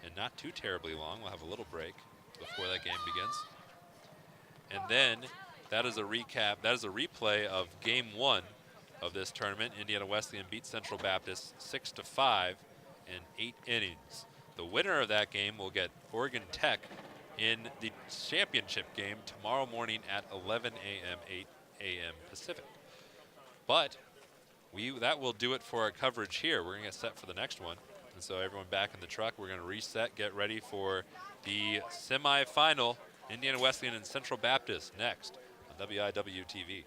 in not too terribly long. We'll have a little break before that game begins. And then that is a recap, that is a replay of game 1 of this tournament. Indiana Wesleyan beat Central Baptist 6-5 in 8 innings. The winner of that game will get Oregon Tech in the championship game tomorrow morning at 11 a.m., 8 a.m. Pacific. But that will do it for our coverage here. We're going to get set for the next one. And so everyone back in the truck, we're going to reset, get ready for the semifinal, Indiana Wesleyan and Central Baptist next on WIW TV.